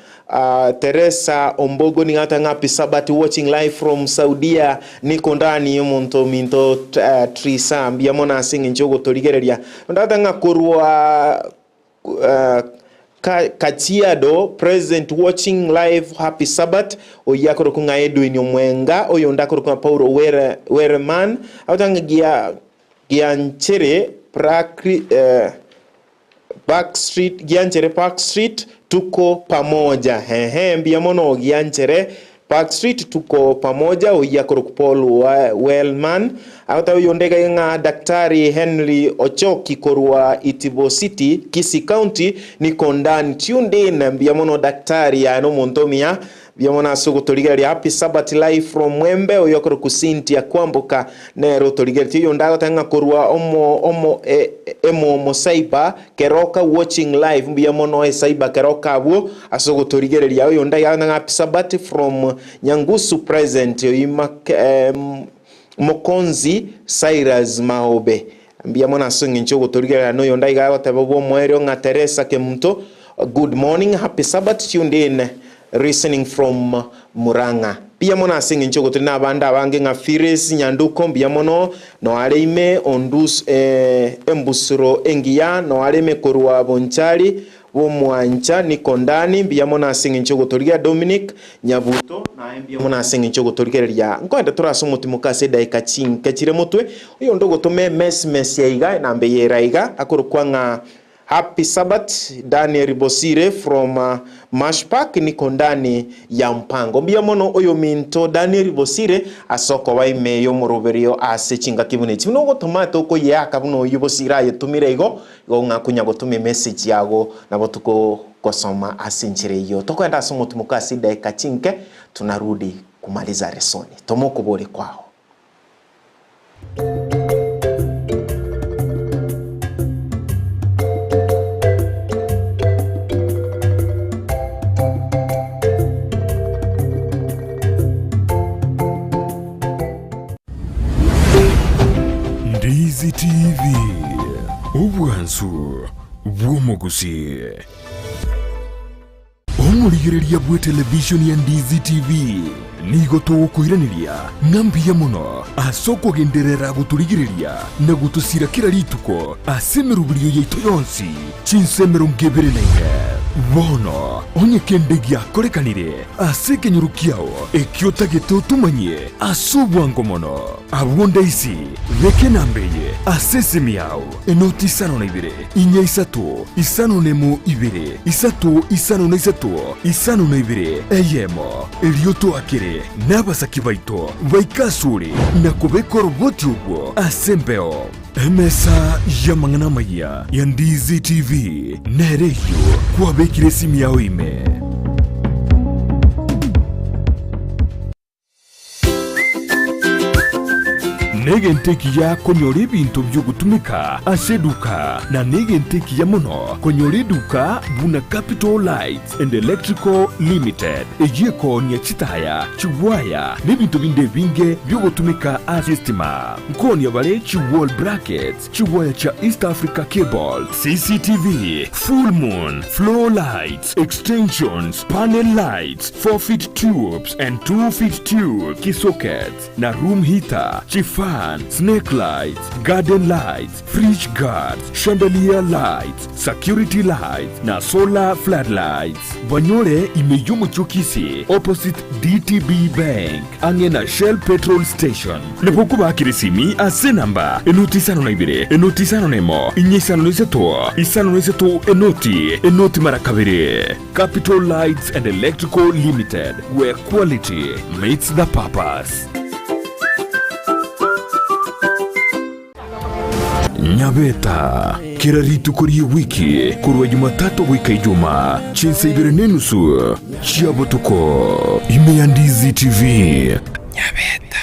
Teresa Ombogo ni hata ngapi Sabbath watching live from Saudia niko ndani yomonto minto trisa mbia mona singi njogo torigereria ndata ngakurwa Kachiado present watching live happy Sabbath oyakoro kunga Edwin Omwenga oyo ndakoro kunga Paulo Wereman awatanga gianchere Gianchere Park Street tuko pamoja mbia mono Gianchere Park Street tuko pamoja uyakoro Paul Wellman awata yondega nga Daktari Henry Ochoki korwa Itibo City Kisii County niko ndani tuned in mbia mono daktari ano montomia biamona sugo toligari happy Sabbath live from Mwembe oyokoro kusinti ya kwamboka nero toligari tiyo ndago tanga korwa emo mosaiba keroka watching live biamono saiba keroka abo asugo toligari ya yonda ya happy Sabbath from Nyangusu present yoima Mokonzi Cyrus Maobe biamona sungi nchogo toligari no yonda ya tababo mwero nga Teresa Kemunto good morning happy Sabbath tuned in listening from Muranga pia mona singi nchogo tena banda bange nga Fires Nyanduko pia mono no alime ondus embusuro engia no alime korwa Bonchari wo mwancha niko ndani pia mona singi nchogo tolia Dominic Nyabuto na pia mona singi nchogo tolia nkwenda turaso mutimo kaseda ikachin kachire mutwe uyo ndogo tome mes yaiga na mbeyera iga akorkwanga happy Sabbath Daniel Bosire from Mashpak niko ndani ya mpango mbia mono oyo minto Daniel Bosire asoko waime yo muroberio asechinga kibuneti no tomato ko yaka buno yubosira yetumire igo ngakunya gotumi message yago nabo tuko kosoma asinchire yo tokwenda somo tumukasi dakika chinke tunarudi kumaliza resoni tomoko bore kwao. Ndizi TV Ubwansu Bw'Omugusi Omurigereria bwe television ya Ndizi TV nigo tukuiraniria ngambia muno asoko genderera guturigereria na gutusira kira rituko asemerubirio yeito yonsi chinsemero ngebere naige bono onye kendegia korekanire asekenyurukiao ekiotage tumanye asubwango mono abonda isi reke nambeye asesimi yao enoti 52 inya 3 5 2 3 5 2 eyemo elioto akire n'abasaki baito baikasuri na kubekora boti ubwo asembeo emesa ya mangana maya ya Ndizi TV nereyo kwa bekire simi yao ime negenteki ya konyora ebintu byogutumika aseduka na negenteki ya muno konyora eduka buna Capital Lights and Electrical Limited ejeko nya chitaya chiwaya n'ebintu binde binge byogutumika asistima nkoni abale chiwall brackets chiwaya cha East Africa Cable CCTV full moon floor lights extensions panel lights 4-feet tubes and 2-feet tube key sockets na room heater chifa snake lights, garden lights, fridge guards, chandelier lights, security lights, na solar floodlights. Banyore imejumu chukisi opposite DTB Bank, ange na Shell Petrol Station. Napoku bakirisimi ase namba enoti 52 enoti 5 inye 5 enoti marakabiri. Capital Lights and Electrical Limited, where quality meets the purpose. Nyabeta kiraritu kuri wiki kurwa Jumatatu wika Ijumaa chinsa 2:30 chiabotuko ime ya Ndizi TV Nyabeta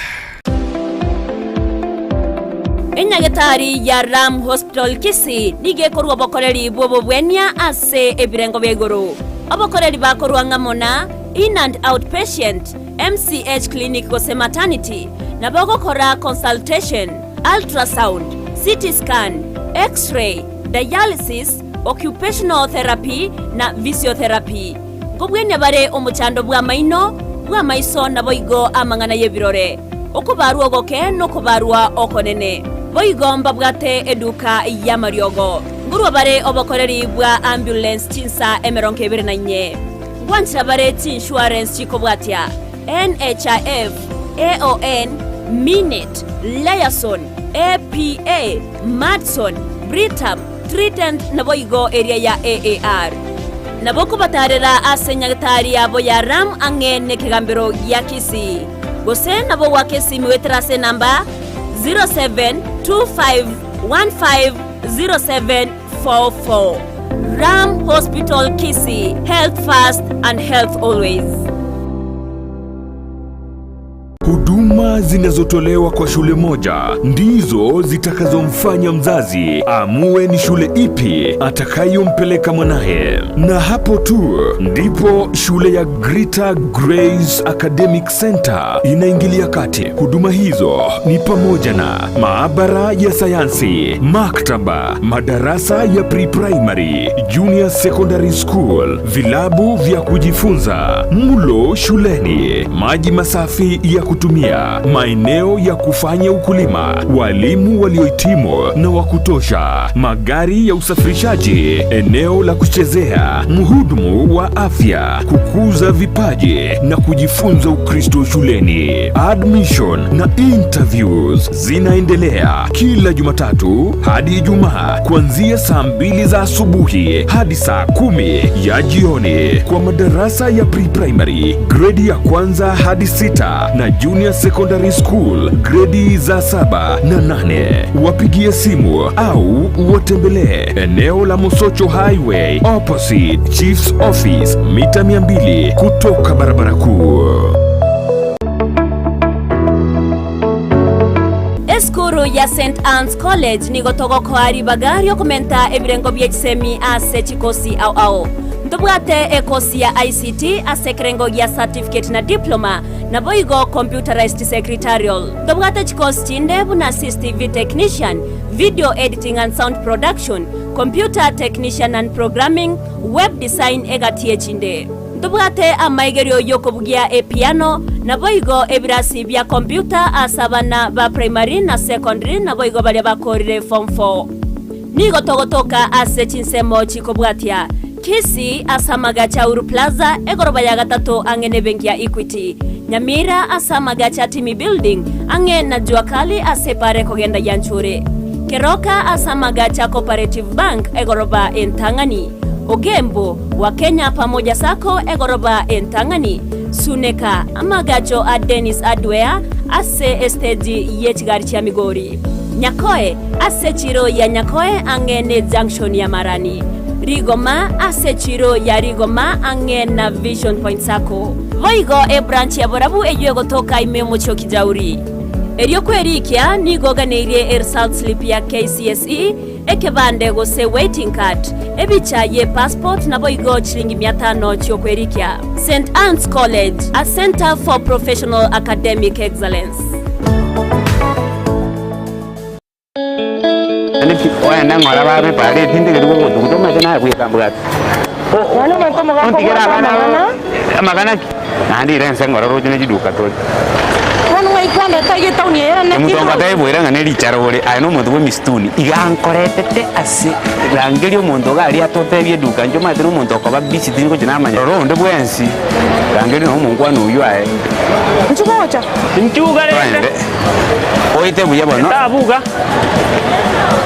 Enyagetari ya Ram Hospital Kisii nige kurwa bokoreri bobo bwenya ase ebirengo begoro abokoreri bakorwa ngamona in and outpatient MCH clinic gose maternity na bagokora consultation ultrasound CT scan, X-ray, dialysis, occupational therapy na physiotherapy. Kubwenya bare omuchando bwa maino, bwa maiso na boigo amangana yebirore. Okubarwa goke no kubarwa okonene. Boigo mbabwate eduka ya mariogo. Ngurwa bare obokoreri bwa ambulance chinsa emeronke birenanye. Wancha bare insurance chikobwatia. NHIF, AON, Minute, Liaison, APA, Madson, Britam, Trident na boigo area ya AAR. Naboko batarera asenyagatari yabo ya Ram ange nekigambiro ya Kisii. Gose nabo wake simu wetrase namba 0725150744. Ram Hospital Kisii, health first and health always. Huduma zinazotolewa kwa shule moja ndizo zitakazomfanya mzazi amue ni shule ipi atakayompeleka mwanae. Na hapo tu ndipo shule ya Greater Grace Academic Center inaingilia kati. Huduma hizo ni pamoja na maabara ya sayansi, maktaba, madarasa ya pre-primary, junior secondary school, vilabu vya kujifunza, mlo shuleni, maji masafi ya kutumia, maeneo ya kufanya ukulima, walimu waliohitimu na wa kutosha, magari ya usafirishaji, eneo la kuchezea, mhudumu wa afya, kukuza vipaji na kujifunza Ukristo shuleni. Admission na interviews zinaendelea kila Jumatatu hadi Ijumaa kuanzia saa 2 za asubuhi hadi saa 10 ya jioni kwa madarasa ya pre-primary grade ya 1 hadi 6 na junior secondary school grade za 7 na 8. Wapigie simu au watembelee eneo la Mosocho Highway opposite Chief's Office mita 200 kutoka barabara kuu. Eskuru ya St. Anne's College ni gotogo kwari bagari okumenta ebirengo byekisemi ase chikosi au ndobwate ekosi ya ICT ase krengo ya certificate na diploma na boigo computerized secretarial ndobwate chikosi chinde buna CCTV technician, video editing and sound production, computer technician and programming, web design egatie chinde ndobwate Amaegerio Y'Elesson e piano na boigo ebirasi bya computer asabana ba primary na secondary na boigo bali bakorire form 4 nigo togotoka ase chinsemo chikobwatia Kisii asamaga cha Uru Plaza egoroba ya 3 angene benki ya Equity. Nyamira asamaga cha Timi Building ange na Juakali asepare kogenda yanchure. Keroka Asamagacha Cooperative Bank egoroba entangani. Ogembo wa Kenya pamoja sako egoroba entangani. Suneka amagacho a Dennis Adwea ase esteji yechigari cha Migori. Nyakoe ase chiro ya Nyakoe angene junction ya Marani. Rigoma ase chiro ya Rigoma angena Vision Point sako. Voigo e branch ya Borabu ejuego toka imemo choki jauri. Erio kwerikia nigoganeirie result slip ya KCSE ekebande gose waiting card ebicha ye passport na boigo chilingi 500 chokwerikia. St. Anne's College, a center for professional academic excellence. Oya ngora babe pare tinde ke dugo dugo ma tena ku kambugat Wano mantoma on tigera magana nandi ren sengora ro jene jiduka to wano ngai kwanda tage tauni era ne muto ngata boira ngane richaro bole ayino muntu we mistuni igankoretete ase rangerio muntu gali atotebye duka njo matero muntu ko babisi tingo jina manya ro nde bwensi rangerio no mungu anu uyu aye nchugocha nchuga rende oite buya bono tabuga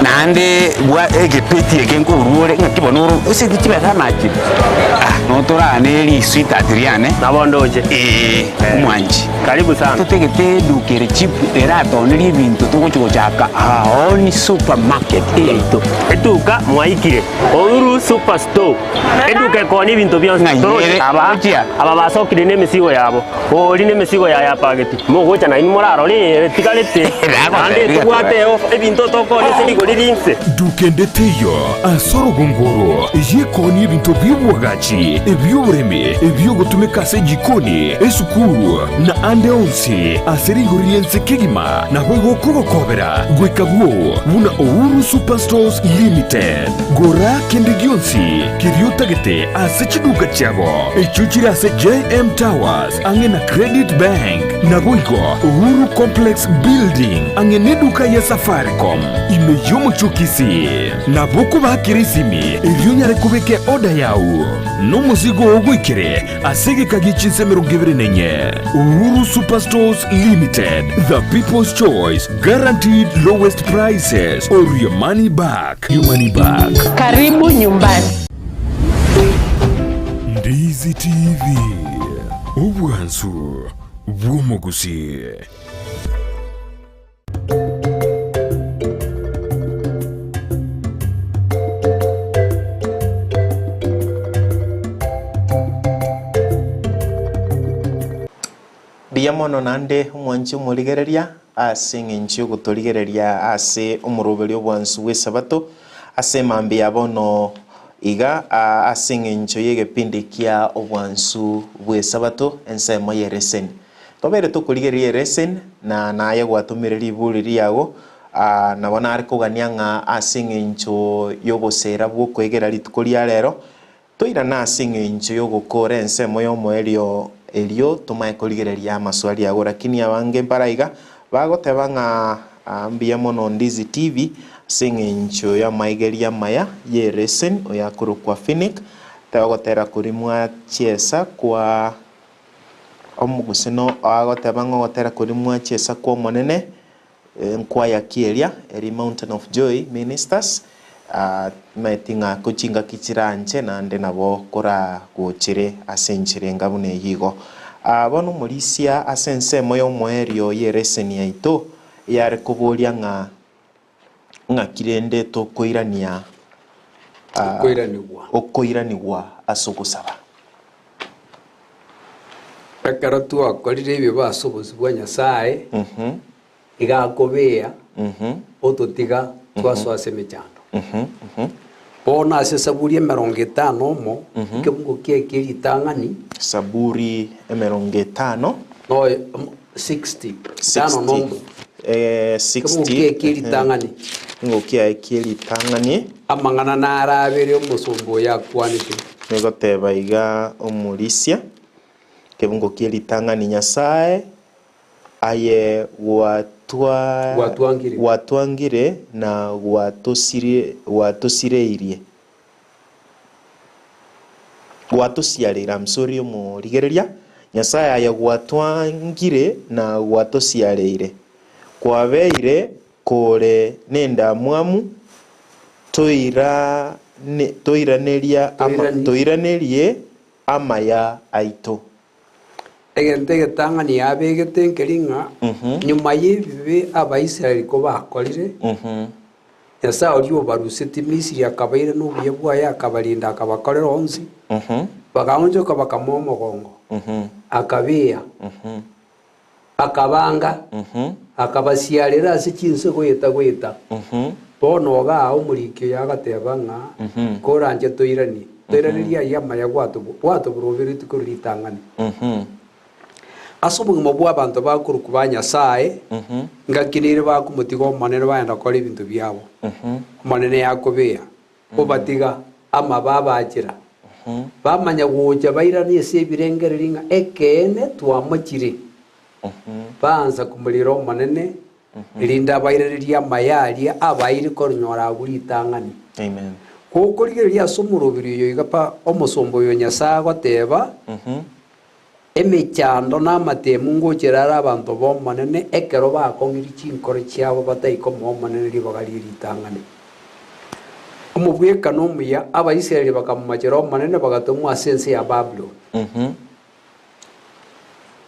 nande bwa egepeti egenko uruore ngakibonoro ose dikibeta maji no torane ri sweet Adriane nabondoje umwanji karibu sana tutegete dukere chip erato niri bintu tugochugo chaka ni supermarket eto eduka mwaikire oruru superstore eduka koni bintu byonse aba basokire nemisigo yabo ori nemisigo ya pageti mugocha na imoraro ri tikalete ande tugwateo ebintu tokoni sirigo ririnse dukendeteyo asoro gongoro yekoni ebintu by'ubwagachi eby'ubureme ebyogutumika ase jikoni esukuru na ande onsi aseriguriye nsekegima na bwego kubokobera gwekaguo buna Uhuru Superstores Limited gora kende gionsi kiriotagete ase chiduka chabo echuchira ase JM Towers angena Credit Bank na bwego Uhuru Complex Building angene duka ya Safaricom imeyomo chukisi na boko bakirisimi ebyonyare kubeke oda yau no muzigo ogwikire asege kagichinse 24 Uhuru Superstores Limited, the people's choice, guaranteed lowest prices or your money back. Your money back. Karibu nyumbani. Ndizi TV. Ubwansu bw'omugusi. Biyamono nande umwanchi umurigereria ase ngenchi guturigereria ase umuruberi obwansu wesabato ase mambi yabono iga ase ngencho yegepindi kia obwansu wesabato ensemo yeresen tobere tukurigeria yeresen na naye gwatumire liburi yago nabona ari kugania nga ase ngencho yogosera bwo kwegera litukoria lero toira na ase ngencho yogokora ensemo yomoerio elio tumaye kurigereria amaswali yago lakini abange paraiga bagoteba nga mbia mono Ndizi TV singencho ya Amaegerio maya Y'Elesson oyakuru kwa Phoenix tawagotera kurimwa chiesa kwa omugusino agoteba ngo gotera kurimwa chiesa kwa monene nkwaya kielia eri Mountain of Joy Ministers metinga kuchinga kichiranje nande nabo kora guchire asenchire ngabune yigo bono mulisia asense moyo moerio Y'Elesson yaito yare kubulia nga kirende to koirania okoiranigwa asugusaba akaratu akorire ibibaso buzibwa Nyasaye igakobea ototiga twaswase mechando bona ase saburi 50 mo kebungo kiekeri tangani saburi 50 no 60 tano no 60 kiekeri tangani ngo kiekeri tangani amangana narabere omusumbo yakwanite negoteba iga omulisia kebungo kieri tangani Nyasaye aye watwangire na watosireirie gwatusiarira msori omurigereria Nyasaye aya gwatwangire na gwatosiareire kwabeire kore nenda mwamu toiranerie amaya aito. Egente getang'ani yabegete nkeringa nyuma y'ibibi Abaisiraeli ko bakorire Nyasaye ori obaruseti Misiri akabaire n'obuya bwayo akabarinda akabakorera onsi bakaonjoka bakama omogongo akabia akabanga akabasiarera ase chinse gweta bono ga omurikio yagateba ng'a koranje toiraniria yamaya gwato burobiriti kuritang'ani ase obogima bwa abanto bakoruku ba Nyasaye ngakirire bakumutiga omonene baenda kora ebinto biabo omonene yakobea obatiga ama babachira bamanya gocha bairani ase ebirengereri ng'a ekeene twamachire baanza kumurira omonene erinde abairareria amayaria abaire koronyora aguritang'ani kokorigereria ase omorobiri oyo iga omosombo oyo Nyasaye agoteba emechando n'amatemu ngochera ara abanto bomonene ekero bakong'iri chinkoro chiabo bataika omonene ribaga riritang'ani omobwekano omuya Abaisiraeli bakamumachera omonene bagatomwa ase ense ya Babuloni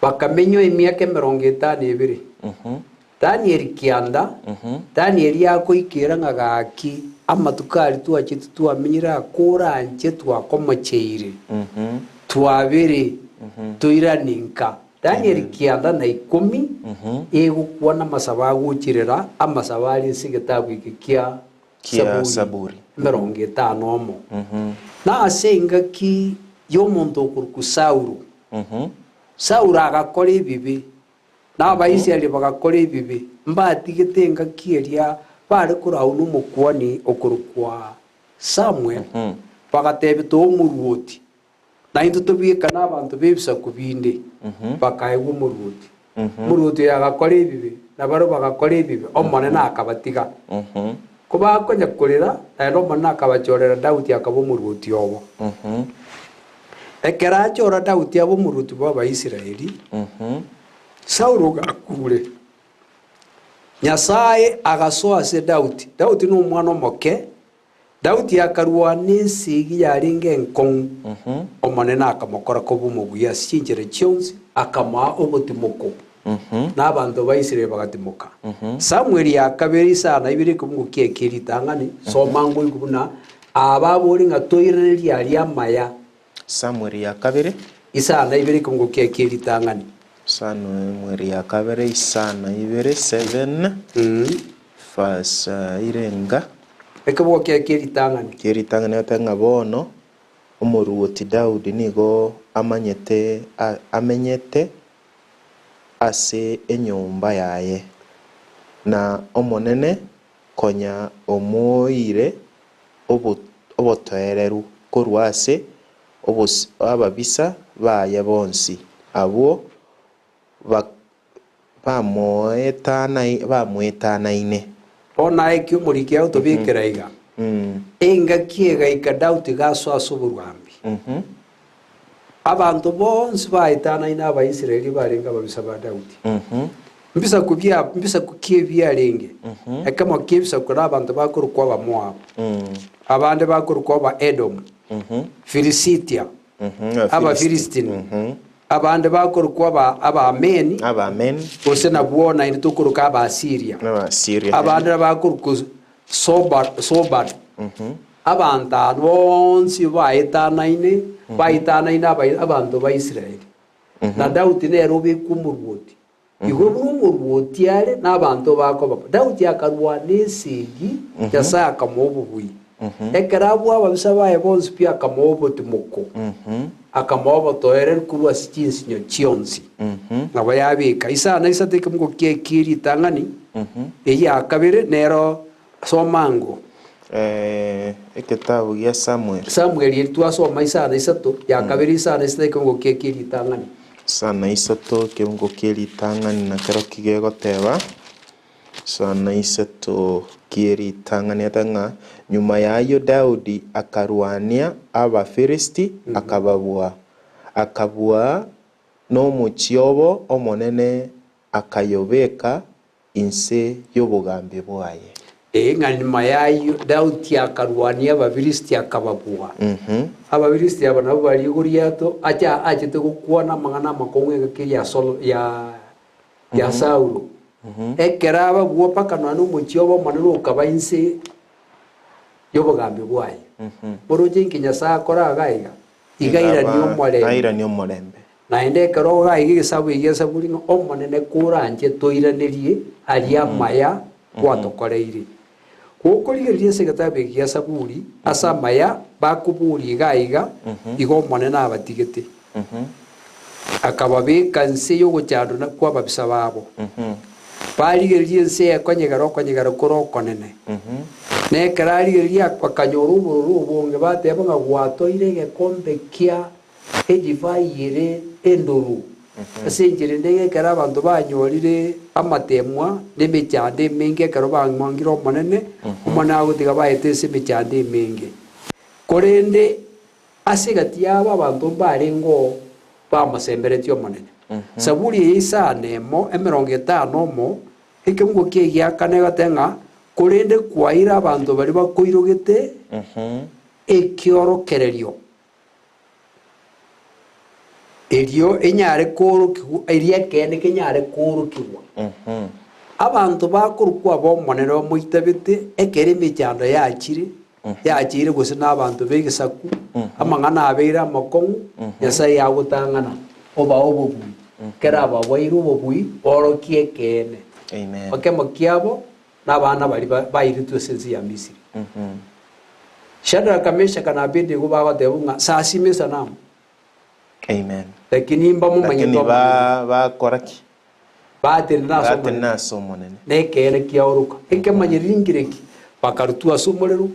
bakamenywa emiaka 52 Danieli kianda Danieli yakoikera ng'a gaki amatukari twachete twamenyire akoranje twakomocheire twabere toiraninka Danieli kianda na 10 egokwa n'amasaba agochirera amasaba ari ase egetabu eke kia Saburi 50 na ase engaki y'omonto okoruku Saulo agakora ebibi na Abaisiraeli bagakora ebibi mbatigete engaki eria bare korau n'omokwani okorukwa Samuel bagatebeta omoruoti na into tobweka n'abanto bebisaku binde bakaegwa omoruoti agakora ebibi na baro bagakora ebibi omonene akabatiga ko bakonya korera naende omonene akabachorera Daudi akaba omoruoti obo ekera achora Daudi aba omoruoti bwa Abaisiraeli Saulo gakure Nyasaye agasoa ase Daudi n'omwana omoke Daudi akarwana ensigi yaringa enkong'u omonene akamokora koba omobuya ase chinchera chionsi akamaa obotimoko n'abanto ba Isiraeli bagatimoka Samueli yakabere isana 2 kumugukia ekeritang'ani soma ngoigu buna ababori ng'a toiraneria ari amaya Samueli yakabere isana 2 kumugukia ekeritang'ani Samueli yakabere isana 2:7 verse irenga ekabo kia keritang'ani oteng'a bono omoruoti Daudi nigo amenyete ase enyomba yaye na omonene konya omoire obotoereru korwa ase ababisa baye bonsi abo bamwetanaine ona eki omoriki ao tobekera iga engaki egaika Daudi gasoa ase oborwambi abanto bonsi baetanaine Abaisiraeli barenga babisa ba Daudi mbisaku kie biarenge ekemo kie bisaku na abanto bakorukwa Abamoabu abande bakorukwa Aba-Edom Filisitia Aba-Filistini abande bakorukwa Aba-Ameni ose nabwona indi tokoruka Aba-Asiria abande bakorukwa Sobad abantu bonsi baetanaine abantu ba Isiraeli na Daudi nero obekwa omoruoti igo buna omoruoti are n'abanto bakoba Daudi akarwana esegi Nyasaye akamoa obobuya ekera abwo ababisa baye bonsi pia akamoa obotimoko akamoa obotoereru korwa ase chinsinyo chionsi ngabo yabeka isana isateke mugokia ekeritang'ani eyakabere nero somango eketabu gia Samuel eri twasoma isana 3 yakabere isana isateke mugokia ekeritang'ani sana 3 kiungo keritang'ani na kero kigegoteba sana 3 keritang'ani atang'a nyuma yayo Daudi akarwania Abafilisti akabua n'omuchiobo omonene akayobeka inse y'obugambi bwaye. Ng'ani mayayo Daudi akarwania abafilisti akababua. Abafilisti aba nabo bari iguriato achete gukwana amang'ana amakongo ya Solo ya Saulo. Ekera ababua paka n'omuchio bomonero okaba inse y'obugambi bwaye. Boroje nkinyasa akora agaiga igairania omorembe. Naende ekero gaiga egesabu egesaburi omonene kuranje toiranerie ari amaya gwatokoreire. Gukorigereria ase egetabu gia Saburi ase amaya bakuburi gaiga igo omonene abatigete. Akababeka nse y'ogochando kwa ababisa babo. Barigereria nse ekonyegera kora okonene. Nekera arigereria akanyora obororo obonge bateba ng'a gwatoire egekombe kia edivai ere endoru. Ase enchera ndegekera abanto banyorire amatemwa n'emechando emenge ekero bamwangire omonene omonene agotiga baete ase emechando emenge. Korende ase egati aba abanto mbarengo bamosemberetie omonene. Saburi eye isano emo 50 ekemungo kia egiakane gate ng'a korende kwaira abanto bari bakoirogete ekiorokererio. Erio enyare korokiwa eria kene kenyare korokiwa. Abantu bakorukwa bomonene bamoitabete ekere emechando yachire gose n'abanto begesaku amang'ana abeire amakong'u Nyasaye yagotang'ana oba obobui kera ababoire obobui borokie ekene. Amen. Okemo kiabo n'abana bari bairitwe ase ensi ya Misiri. Shadraka, Meshaki na Abednego bagoteba ng'a sasime sanamu. Amen. Lakini bakoraki batennaso omonene nekere kiaoruka ekemanyeringireki bakarutua somorero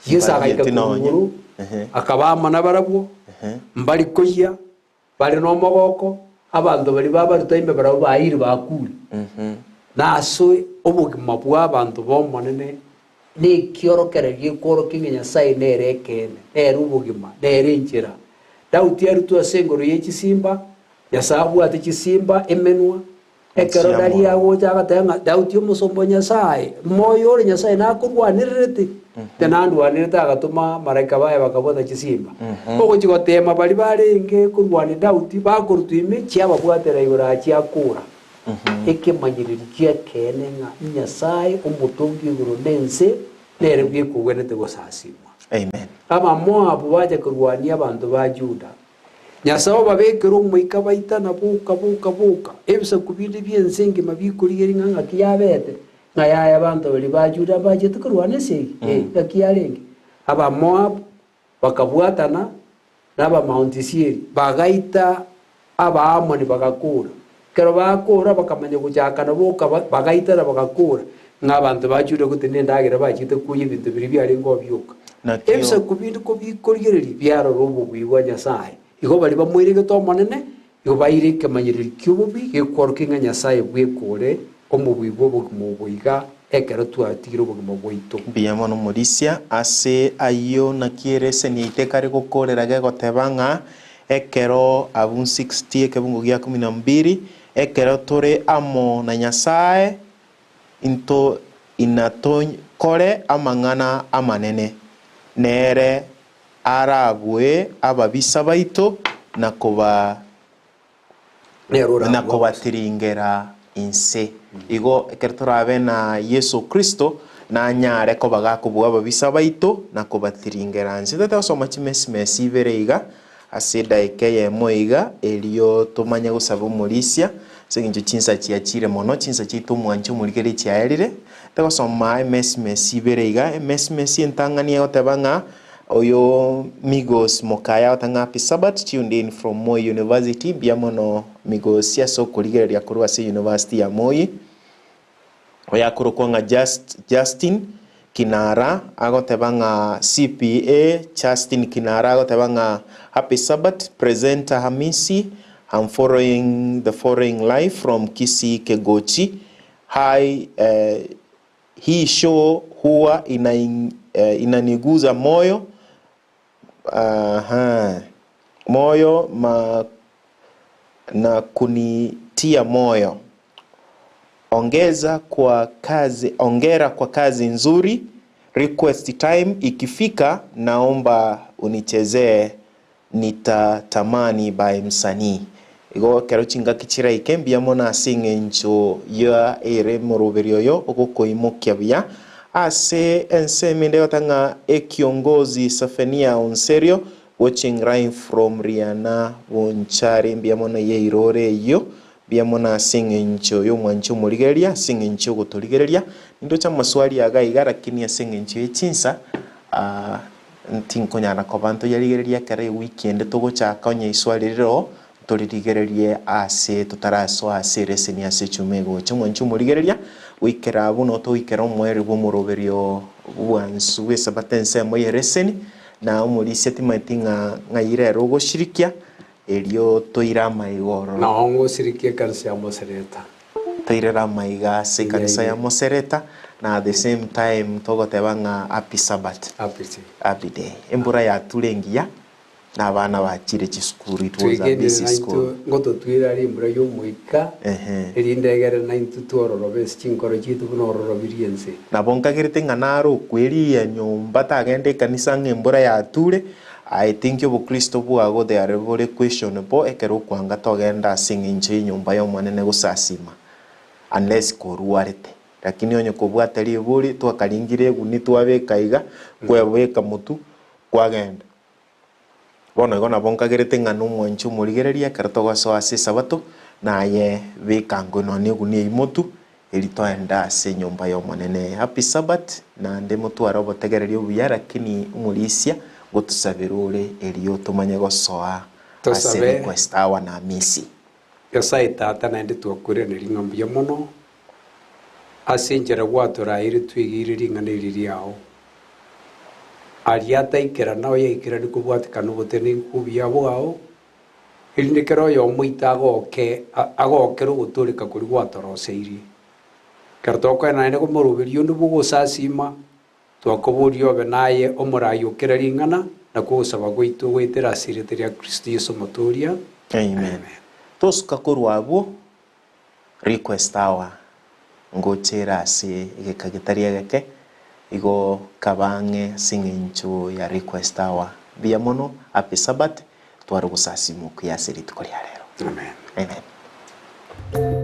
Yesu agaika kuguru akabamana barabwo mbali koya bali n'omogoko abanto bari babaruta imbe barabo bairi bakuri naso obugima bw'abantu bomonene nekiorokererie koroki Nyasaye nerekene nere obugima nere enchera. Daudi arutu ase engoro y'echisimba Nyasaye abwate chisimba emenwa ekero ndari agocha agatanga Daudi omosombo Nyasaye moyo ore Nyasaye nakorwanirete tenandwanirete agatuma maraika baye bakabota chisimba ogochigotema bari barenge kurwana Daudi bakorutu ime chiababwatera igora chiakura ekemanyiriri chiakene ng'a Nyasaye omotongi igoro nense nere bwekugwenete gosasimwa. Amen. Aba Moabu baje kurwania abantu ba Juda. Nyasaye babekera omoika baitana buka ebisa kubindi byensingi mabikurigeri ng'anga kiabete ng'aya abantu bali ba Juda baje kurwana segi gakiarenge. Aba Moabu bakabwatana n'aba Mount Seir bagaita aba Amoni bagakura. Kero bakura bakamanya guchakana buka bagaita na bagakura ng'abantu ba Juda gutene ndagera bachite kuye bintu biri byari ngo byuka. Ebisa kubindi ko bikorigereri byaro robo bwigwa Nyasaye igo bari bamwirige to monene igo bayirike manyiriri kyububi gekorokinga Nyasaye bwekore omubwigo bugumubuiga ekero twatiro bugimo bwito biyamo no Morisia ase ayo nakierese ni itekare gokorera gegoteba ng'a ekero abun 60 ekebungo gya 12 ekero tore amo na Nyasaye into inatony kore amang'ana amanene nere arabwe ababisa baito nakobatiringera inse igo ekertorabe na Yesu Kristo na nyare ko bagakubwa ababisa baito nakobatiringera inse tetosoma chimesimesi bereiga aseda ekeye moiga elio tomanya gusaba Morisia seginjo chinsa chiachire mono chinsa chitu mwancho murigeri chiaerire tegosoma mesimesi bereiga mesimesi entangania otebanga oyo Migos Mokaya otanga Sabat tuned in from Moi University biamono Migos ya so kurigeria kurwa se University ya Moi oya kurukonga Justin Kinara agotebanga CPA Justin Kinara agotebanga Happy Sabbath presenter Hamisi. I'm following the following live from Kisii Kegochi. Hi hii show huwa inaniguza moyo moyo na kunitia moyo. ongera kwa kazi nzuri. Request time ikifika, naomba unichezee Nitatamani by msanii. Igo kero chinga kichira ikembia mona singe ncho ya ere moroberio yo ogokoimokia bia ase ensemende watanga ekiongozi Safenia Onserio watching Rhyme from Rihanna wonchare mbia mona ye irore yo bia mona singe ncho yo mwancho murigeria singe ncho goturigeria ndo cha maswali agaiga lakini singe ncho echinsa ntinkonyana kobanto yarigereria kare weekend togochaka onye iswali rero toririgererie ase tutaraso ase reseni ase chumego chumwanchu murigereria wikera buno to wikera omwere bwo moroberio bwansu wesabatense moye reseni na umuri setimatinga ngaire rogo shirikia elio toira maigoro na ongo shirikia kanisa ya Mosereta toira maiga se kanisa ya Mosereta na at the same time togotebanga happy Sabbath happy day embura ya tulengia na abana bakire chisukuru itwoza busy school ngoto twira ari embura yo muika erindegere na intutoro bes chinkoro chitu bunororo biriense na bonkagirite nganaro kweri ya nyumba tagende kanisa ngembura ya ture. I think yobu Kristo bwago they are very questionable ekero kwanga togenda singinche nyumba yo mwanene gusasima unless koruarete lakini onye kubwatari buri twakaringire guni twabekaiga kwebeka mutu kwagenda bono igona bonkagerete ngano mwanchu murigereria karatoga so ase Sabato naye bekango no ni guni imotu elitoenda ase nyumba yo monene happy Sabbath na ndemo twara botegereria buya lakini umurisia gotusabirure elio tumanye gosoa ase request awa na misi Gusii tata naende twakure ne ring'ambu ya mono ase njera gwatora ire twigire ring'aniriri yao ariata ikera nao yaikera ni kubwatikana gutene kubia bwao irindikero yo muita agokero guturika kuri gwatoroseiri kartoko naende gomorubirio ndu bugusasima twakoburio benaye omurayo kera ring'ana na kugusaba gwitu gwitira asirite ria Kristo Yesu muturia amen. Toska kurwabo request awa ngochera ase igekagetaria geke igo kabange singinchu ya request awa bia mono happy Sabbath twarugusasimu kuyasiri tukori rero amen amen.